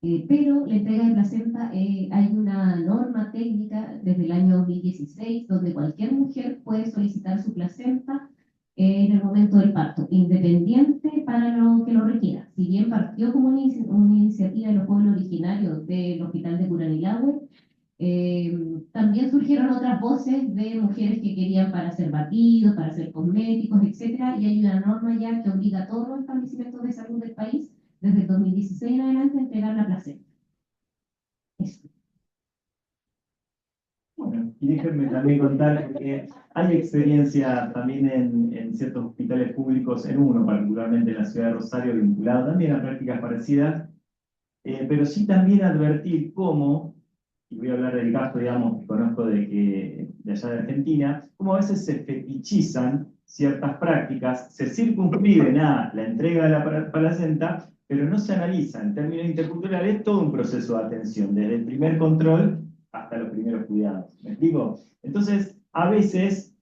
Speaker 4: Pero la entrega de placenta, hay una norma técnica desde el año 2016 donde cualquier mujer puede solicitar su placenta en el momento del parto, independiente para lo que lo requiera. Si bien partió como una iniciativa de los pueblos originarios del Hospital de Curanilahue, también surgieron otras voces de mujeres que querían para hacer batidos, para hacer cosméticos, etcétera, y hay una norma ya que obliga a todos los establecimientos de salud del país, desde el 2016 en adelante, a entregar la placenta. Eso.
Speaker 3: Bueno, y déjenme también contar que hay experiencia también en ciertos hospitales públicos, en uno particularmente en la ciudad de Rosario, vinculado también a prácticas parecidas, pero sí también advertir cómo, y voy a hablar del caso, digamos, que conozco de allá de Argentina, cómo a veces se fetichizan ciertas prácticas, se circunscriben a la entrega de la placenta, pero no se analiza en términos interculturales todo un proceso de atención, desde el primer control hasta los primeros cuidados. ¿Me explico? Entonces, a veces,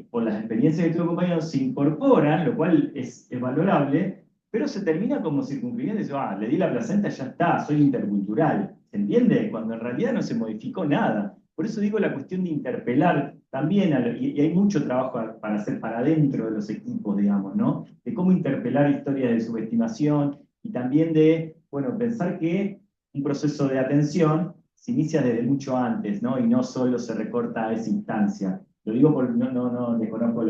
Speaker 3: por las experiencias que tuve compañeros, se incorporan, lo cual es valorable, pero se termina como circunscribiendo y dice, le di la placenta, ya está, soy intercultural. ¿Se entiende? Cuando en realidad no se modificó nada. Por eso digo la cuestión de interpelar también, y hay mucho trabajo para hacer para dentro de los equipos, digamos, ¿no? De cómo interpelar historias de subestimación y también de, bueno, pensar que un proceso de atención se inicia desde mucho antes, ¿no? Y no solo se recorta a esa instancia. Lo digo porque no desconozco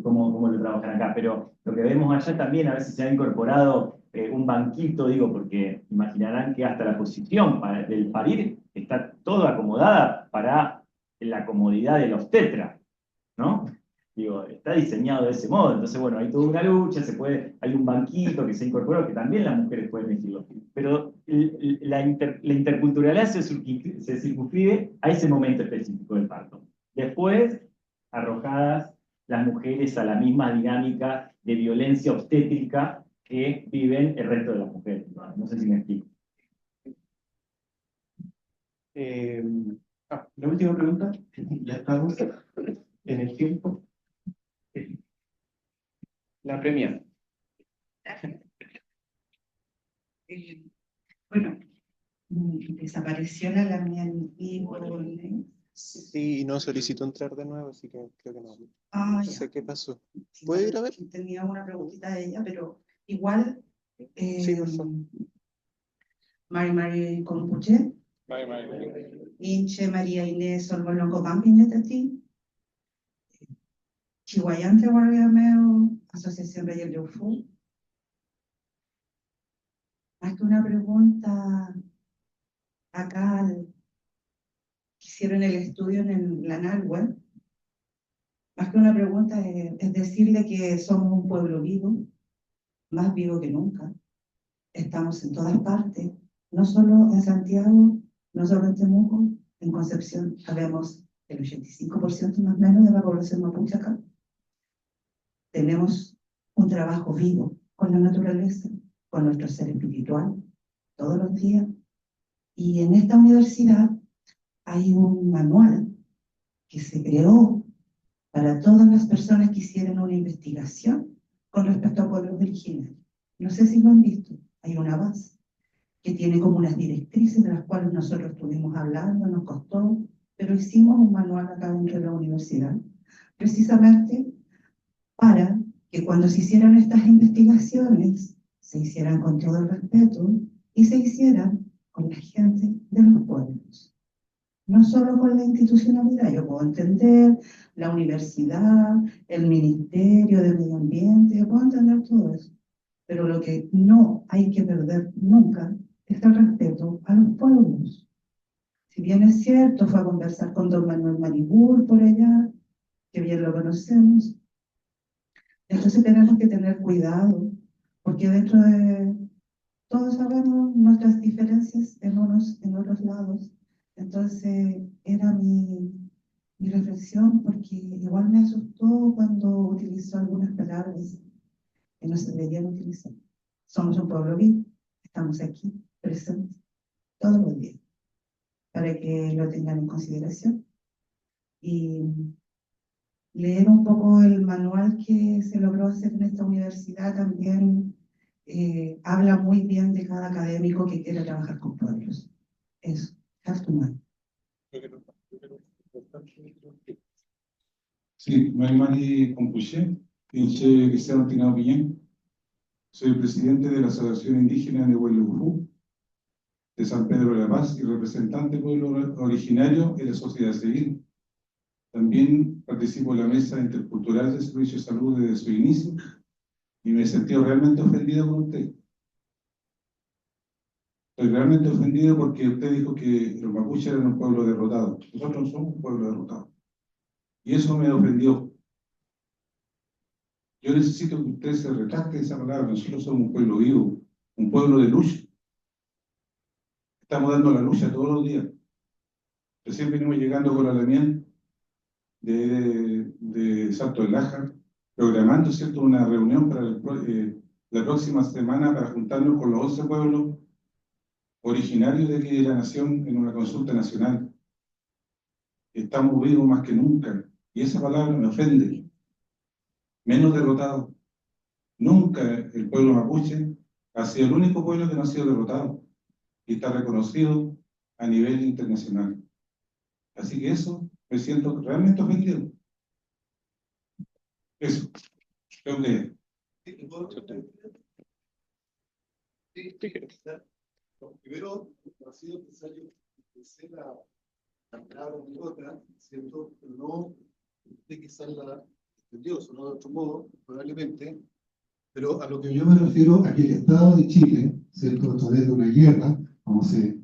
Speaker 3: cómo lo trabajan acá, pero lo que vemos allá también a veces se ha incorporado un banquito, digo, porque imaginarán que hasta la posición del parir está toda acomodada para la comodidad del obstetra, ¿no? Digo, está diseñado de ese modo, entonces bueno, hay toda una lucha, hay un banquito que se incorporó, que también las mujeres pueden elegirlo, pero la interculturalidad se circunscribe a ese momento específico del parto. Después, arrojadas las mujeres a la misma dinámica de violencia obstétrica que viven el resto de las mujeres. No sé si me explico.
Speaker 2: La última pregunta, ya estamos en el tiempo. La premia.
Speaker 12: Bueno, desapareció la Lamian y Bolne.
Speaker 10: Sí, no solicitó entrar de nuevo, así que creo que no.
Speaker 12: Ah,
Speaker 10: No
Speaker 12: ya.
Speaker 10: sé qué pasó. ¿Puede ir a ver?
Speaker 12: Tenía una preguntita de ella, pero igual.
Speaker 10: Sí, por favor.
Speaker 12: Mari Compuche. Inche María Inés Solbolongo Campiñetati. Chihuayante Guardiameo, Asociación Reyes de Ufu. Más que una pregunta, acá que hicieron el estudio en la NALWE, más que una pregunta es decirle que somos un pueblo vivo, más vivo que nunca. Estamos en todas partes, no solo en Santiago, no solo en Temuco, en Concepción habemos el 85% más o menos de la población mapuche acá. Tenemos un trabajo vivo con la naturaleza, con nuestro ser espiritual, todos los días. Y en esta universidad hay un manual que se creó para todas las personas que hicieran una investigación con respecto a pueblos originarios. No sé si lo han visto, hay una base que tiene como unas directrices de las cuales nosotros estuvimos hablando, nos costó, pero hicimos un manual acá dentro de la universidad, precisamente para que cuando se hicieran estas investigaciones, se hicieran con todo el respeto y se hicieran con la gente de los pueblos. No solo con la institucionalidad, yo puedo entender la universidad, el Ministerio de Medio Ambiente, yo puedo entender todo eso, pero lo que no hay que perder nunca es el respeto a los pueblos. Si bien es cierto, fue a conversar con don Manuel Maribur por allá, que bien lo conocemos, entonces tenemos que tener cuidado, porque dentro de todos sabemos nuestras diferencias en otros lados. Entonces era mi reflexión, porque igual me asustó cuando utilizó algunas palabras que no se deberían utilizar. Somos un pueblo vivo, estamos aquí, presentes, todos los días, para que lo tengan en consideración. Y leer un poco el manual que se logró hacer en esta universidad también habla muy bien de cada académico que quiere trabajar con pueblos. Eso, have to know.
Speaker 13: Sí, Marimari Compuché, Pinche Cristiano Tinao Piñén. Soy presidente de la Asociación Indígena de Huelugú, de San Pedro de la Paz y representante del pueblo originario en la sociedad civil. También participo en la Mesa Intercultural de Servicio de Salud desde su inicio y me he sentido realmente ofendido con usted. Estoy realmente ofendido porque usted dijo que los mapuches eran un pueblo derrotado. Nosotros no somos un pueblo derrotado. Y eso me ofendió. Yo necesito que usted se retracte de esa palabra. Nosotros somos un pueblo vivo, un pueblo de lucha. Estamos dando la lucha todos los días. Recién venimos llegando con la Damián de Salto del Lájar, programando, ¿cierto?, una reunión para la próxima semana para juntarnos con los 11 pueblos originarios de aquí de la nación en una consulta nacional. Estamos vivos más que nunca, y esa palabra me ofende. Menos derrotado. Nunca el pueblo mapuche ha sido el único pueblo que no ha sido derrotado y está reconocido a nivel internacional. Así que eso, me siento realmente ofendido. Eso, creo que...
Speaker 11: Primero, ha sido necesario decir la palabra otra, ¿cierto? Pero no de quizás la entendió, sonó de otro modo, probablemente. Pero a lo que yo me refiero a que el Estado de Chile, ¿cierto?, a través de una guerra, como se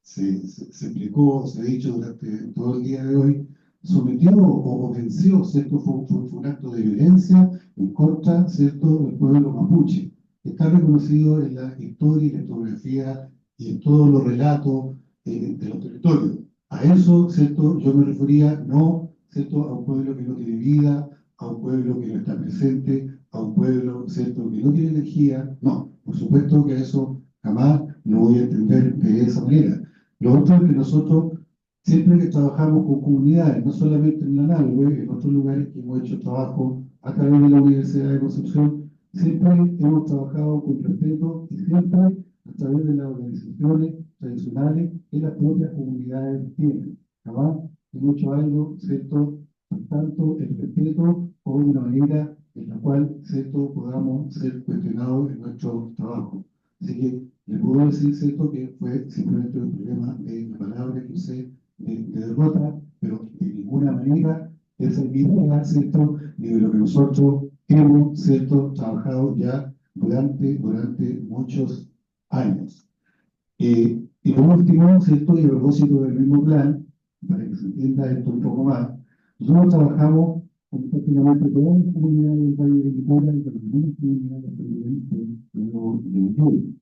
Speaker 11: explicó, se ha dicho durante todo el día de hoy, sometió o venció, ¿cierto? Fue un acto de violencia en contra, ¿cierto?, del pueblo mapuche. Está reconocido en la historia y la historiografía y en todos los relatos de los territorios. A eso, ¿cierto?, yo me refería no, ¿cierto?, a un pueblo que no tiene vida, a un pueblo que no está presente, a un pueblo, ¿cierto?, que no tiene energía. No, por supuesto que a eso jamás lo voy a entender de esa manera. Lo otro es que nosotros, siempre que trabajamos con comunidades, no solamente en la Nalhue, en otros lugares que hemos hecho trabajo a través de la Universidad de Concepción, siempre hemos trabajado con respeto y siempre a través de las organizaciones tradicionales que las propias comunidades tienen. Jamás hemos hecho algo, ¿cierto?, por tanto, el respeto o una manera en la cual, ¿cierto?, podamos ser cuestionados en nuestro trabajo. Así que le puedo decir, ¿cierto?, que fue simplemente un problema de la palabra que usé de derrota, pero de ninguna manera es el mismo, ¿cierto?, ni de lo que nosotros hemos, ¿cierto?, trabajado ya durante muchos años. Y por último, ¿cierto?, y a propósito del mismo plan, para que se entienda esto un poco más, nosotros trabajamos con prácticamente todas las comunidades del Valle de Vitacura y con algunas comunidades de Uyui.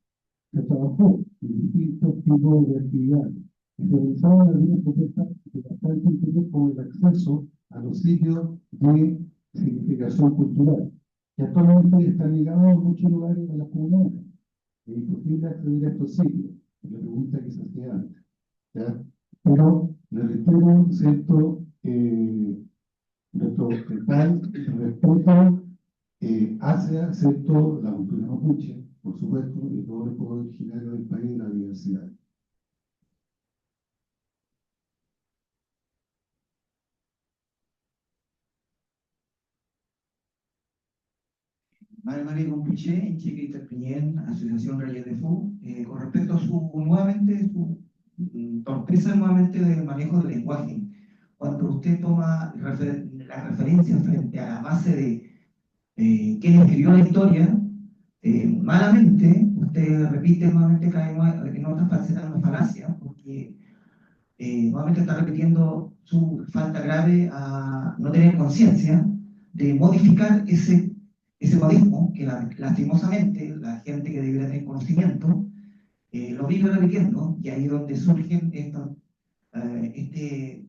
Speaker 11: Se trabajó en distintos tipos de actividades y se realizaban algunas propuestas de bastante interés como el acceso a los sitios de significación cultural, que actualmente están ligados en muchos lugares a las comunidades. es imposible acceder a estos sitios. Es la pregunta que se hacía antes. ¿Ya? Pero le reitero, ¿cierto? Nuestro total respeto hacia, ¿cierto?, la cultura mapuche, por supuesto, y todos los pueblos originarios del país y la diversidad.
Speaker 14: Mario Compuche, Enchique Interpiñén, Asociación Reyes de Fu, con respecto a su torpeza nuevamente del manejo del lenguaje. Cuando usted toma la referencia frente a la base de quién escribió la historia, malamente usted repite nuevamente cae en otras facetas una falacia, porque nuevamente está repitiendo su falta grave a no tener conciencia de modificar ese modismo que lastimosamente la gente que debería tener conocimiento lo vive repitiendo, y ahí es donde surgen este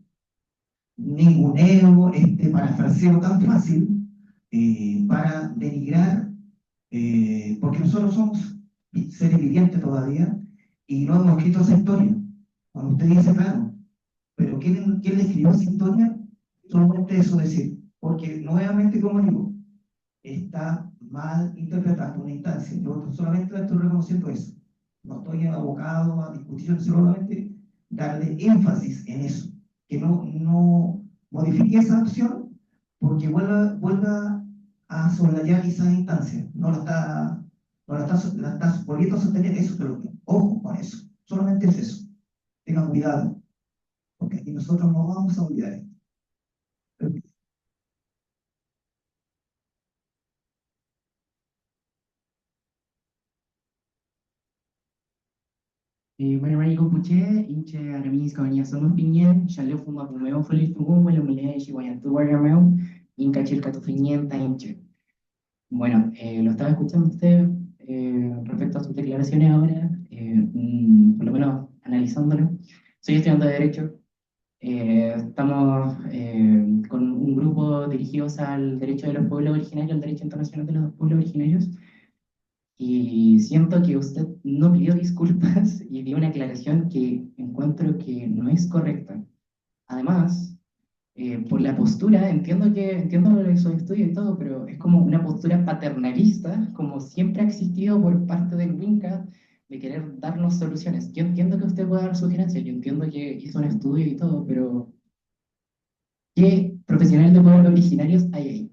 Speaker 14: ninguneo, este parafraseo tan fácil para denigrar, porque nosotros somos seres vivientes todavía y no hemos escrito esa historia. Cuando usted dice, claro, pero ¿quién le escribió esa historia? Solamente eso decir, porque nuevamente, como digo, está mal interpretando una instancia. Yo solamente estoy reconociendo eso. No estoy abocado a discusión, solamente darle énfasis en eso. Que no modifique esa opción porque vuelva a soslayar esa instancia. La está volviendo a sostener. Eso es lo que. Ojo con eso. Solamente es eso. Tengan cuidado. Porque aquí nosotros no vamos a olvidar esto.
Speaker 15: Bueno, Marico Puché, Inche Aramis, Cabañas Somos Piñén, Chaleo Fuma Pumeo, Feliz Tugum, Huele Mulea, Chihuayantu, Guagameo, Inca Chilca Tufinienta, Inche. Bueno, lo estaba escuchando usted respecto a sus declaraciones ahora, por lo menos analizándolo. Soy estudiante de Derecho. Estamos con un grupo dirigidos al derecho de los pueblos originarios, al derecho internacional de los pueblos originarios. Y siento que usted no pidió disculpas y dio una aclaración que encuentro que no es correcta. Además, por la postura, entiendo su estudio y todo, pero es como una postura paternalista, como siempre ha existido por parte del Winca, de querer darnos soluciones. Yo entiendo que usted pueda dar sugerencias, yo entiendo que hizo un estudio y todo, pero ¿qué profesional de pueblos originarios hay ahí?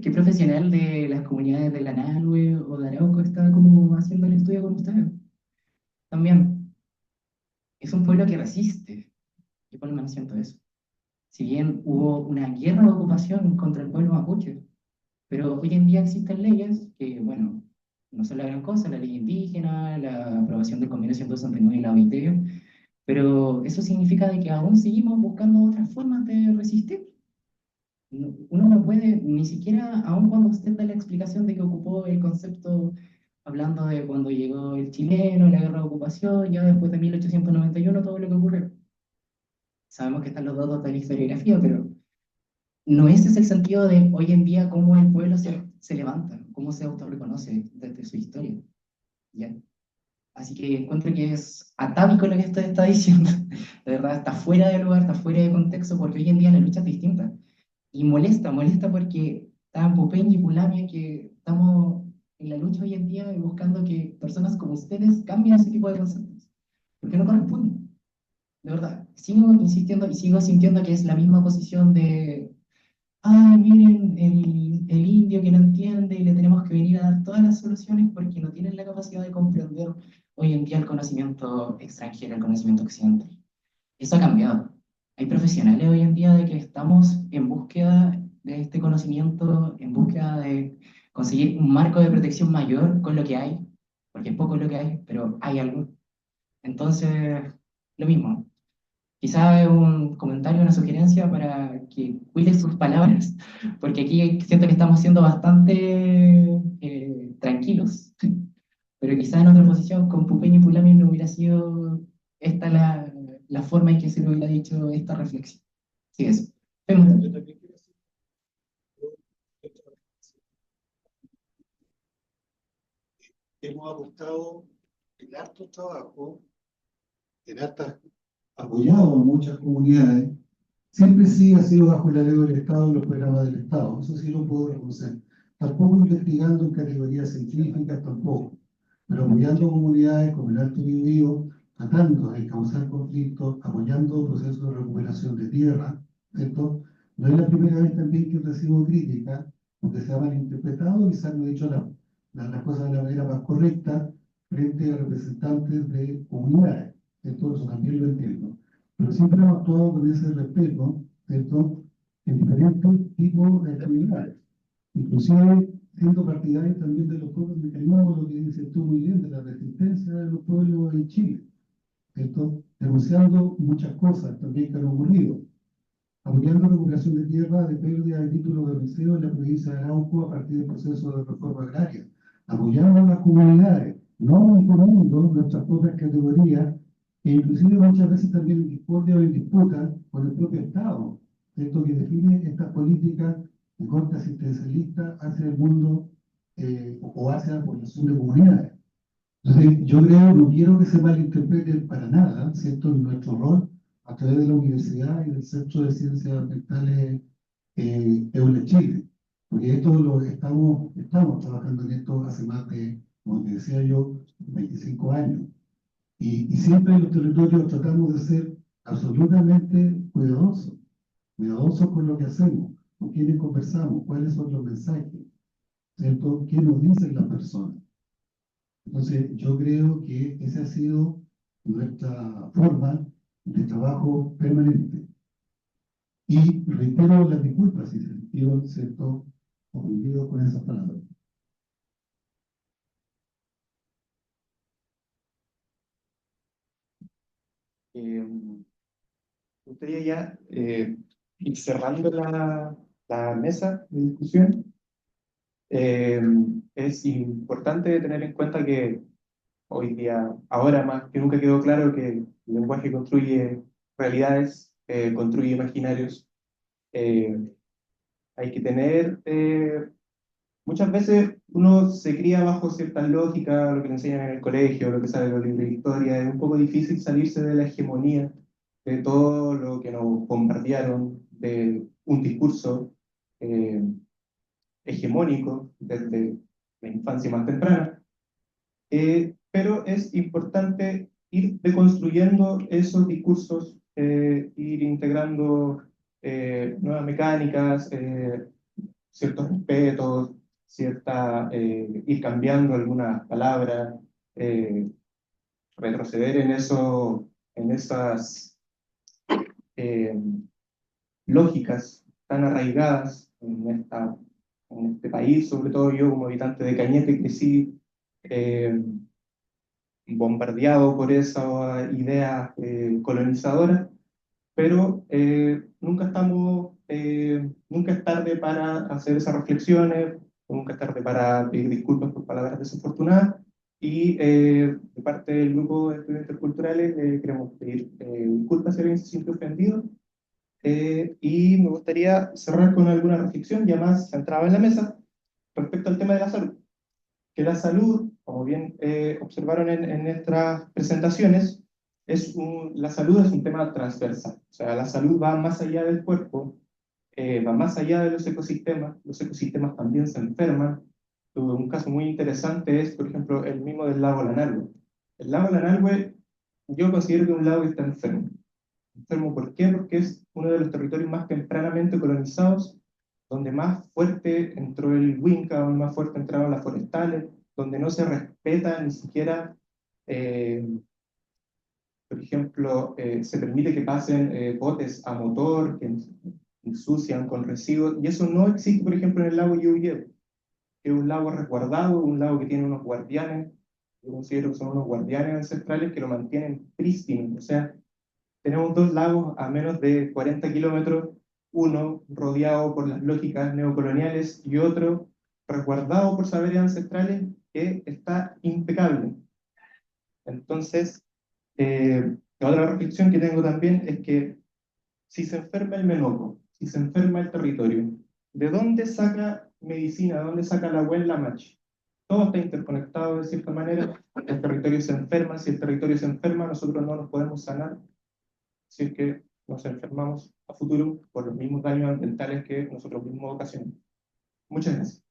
Speaker 15: ¿Qué profesional de las comunidades de la Nalue o de Arauco está como haciendo el estudio con ustedes? También, es un pueblo que resiste. Yo por lo menos siento eso. Si bien hubo una guerra de ocupación contra el pueblo mapuche, pero hoy en día existen leyes que, bueno, no son la gran cosa, la ley indígena, la aprobación del Convenio 169 y la OIT, pero eso significa de que aún seguimos buscando otras formas de resistir. Uno no puede, ni siquiera, aun cuando usted da la explicación de que ocupó el concepto hablando de cuando llegó el chileno, la guerra de ocupación, ya después de 1891, todo lo que ocurrió. Sabemos que están los datos de la historiografía, pero no ese es el sentido de hoy en día cómo el pueblo se levanta, cómo se autorreconoce desde su historia. ¿Ya? Así que encuentro que es atávico lo que usted está diciendo. De verdad, está fuera de lugar, está fuera de contexto, porque hoy en día la lucha es distinta. Y molesta porque tan Popeye y Pulamia que estamos en la lucha hoy en día y buscando que personas como ustedes cambien ese tipo de conceptos. Porque no corresponde. De verdad, sigo insistiendo y sigo sintiendo que es la misma posición de, ay, miren, el indio que no entiende y le tenemos que venir a dar todas las soluciones porque no tienen la capacidad de comprender hoy en día el conocimiento extranjero, el conocimiento occidental. Eso ha cambiado. Hay profesionales hoy en día de que estamos en búsqueda de este conocimiento, en búsqueda de conseguir un marco de protección mayor con lo que hay, porque es poco lo que hay, pero hay algo. Entonces, lo mismo. Quizá es un comentario, una sugerencia para que cuide sus palabras, porque aquí siento que estamos siendo bastante tranquilos, pero quizá en otra posición con Pupeño y Pulami no hubiera sido esta la forma en que se lo hubiera dicho esta reflexión. Sí, eso. Vemos.
Speaker 13: Hemos
Speaker 11: hemos apostado en harto trabajo, apoyado a muchas comunidades, siempre sí ha sido bajo el alero del Estado y los programas del Estado, eso sí lo puedo reconocer. Tampoco investigando en categorías científicas, tampoco, pero apoyando comunidades como el Alto Biobío, tratando de causar conflictos, apoyando procesos de recuperación de tierra, ¿cierto? No es la primera vez también que recibo críticas, porque se ha malinterpretado y se han dicho las cosas de la manera más correcta frente a representantes de comunidades, ¿cierto? Eso también lo entiendo. Pero siempre hemos actuado con ese respeto, ¿cierto? En diferentes tipos de actividades. Inclusive siendo partidario también de los propios mecanismos, lo que dices tú muy bien, de la resistencia de los pueblos en Chile, ¿cierto? Denunciando muchas cosas también que han ocurrido, apoyando la recuperación de tierra de pérdida de títulos de liceo en la provincia de Arauco a partir del proceso de reforma agraria, apoyando a las comunidades, no imponiendo nuestras propias categorías, e inclusive muchas veces también en discordia o en disputa con el propio Estado, ¿cierto? Que define estas políticas de corte asistencialista hacia el mundo o hacia la población de comunidades. Entonces, yo creo, no quiero que se malinterprete para nada, ¿cierto? Nuestro rol a través de la universidad y del Centro de Ciencias Ambientales EULA Chile, porque esto lo estamos trabajando en esto hace más de, como te decía yo, 25 años. Y siempre en los territorios tratamos de ser absolutamente cuidadosos con lo que hacemos, con quiénes conversamos, cuáles son los mensajes, ¿cierto? ¿Qué nos dicen las personas? Entonces, yo creo que esa ha sido nuestra forma de trabajo permanente. Y reitero las disculpas si se sintieron, ¿cierto?, ofendidos con esas palabras.
Speaker 2: Me gustaría ya ir cerrando la mesa de discusión. Es importante tener en cuenta que hoy día, ahora más que nunca quedó claro que el lenguaje construye realidades, construye imaginarios. Hay que tener, muchas veces uno se cría bajo ciertas lógicas, lo que le enseñan en el colegio, lo que sabe de los libros de historia, es un poco difícil salirse de la hegemonía de todo lo que nos bombardearon, de un discurso hegemónico desde la infancia más temprana. Pero es importante ir deconstruyendo esos discursos, ir integrando nuevas mecánicas, ciertos respetos, ir cambiando algunas palabras, retroceder en esas lógicas tan arraigadas en este país, sobre todo yo como habitante de Cañete, crecí bombardeado por esa idea colonizadora, pero nunca es tarde para hacer esas reflexiones, nunca es tarde para pedir disculpas por palabras desafortunadas, y de parte del grupo de estudiantes culturales queremos pedir disculpas si alguien se siente ofendido, y me gustaría cerrar con alguna reflexión ya más centrada en la mesa respecto al tema de la salud. Que la salud, como bien observaron en nuestras presentaciones, la salud es un tema transversal. O sea, la salud va más allá del cuerpo, va más allá de los ecosistemas también se enferman. Un caso muy interesante es, por ejemplo, el mismo del lago Lanalhue. El lago Lanalhue, yo considero que es un lago que está enfermo. ¿Enfermo por qué? Porque es uno de los territorios más tempranamente colonizados, donde más fuerte entró el Winca, donde más fuerte entraron las forestales, donde no se respeta ni siquiera, por ejemplo, se permite que pasen botes a motor, que ensucian con residuos, y eso no existe, por ejemplo, en el lago Ñuble, que es un lago resguardado, un lago que tiene unos guardianes, yo considero que son unos guardianes ancestrales que lo mantienen prístino. O sea, tenemos dos lagos a menos de 40 kilómetros, uno rodeado por las lógicas neocoloniales y otro resguardado por saberes ancestrales que está impecable. Entonces, otra reflexión que tengo también es que si se enferma el Menoco, si se enferma el territorio, ¿de dónde saca medicina? ¿De dónde saca la Huel Lamache? todo está interconectado de cierta manera, el territorio se enferma, si el territorio se enferma, nosotros no nos podemos sanar, si es que nos enfermamos a futuro por los mismos daños ambientales que nosotros mismos ocasionamos. Muchas gracias.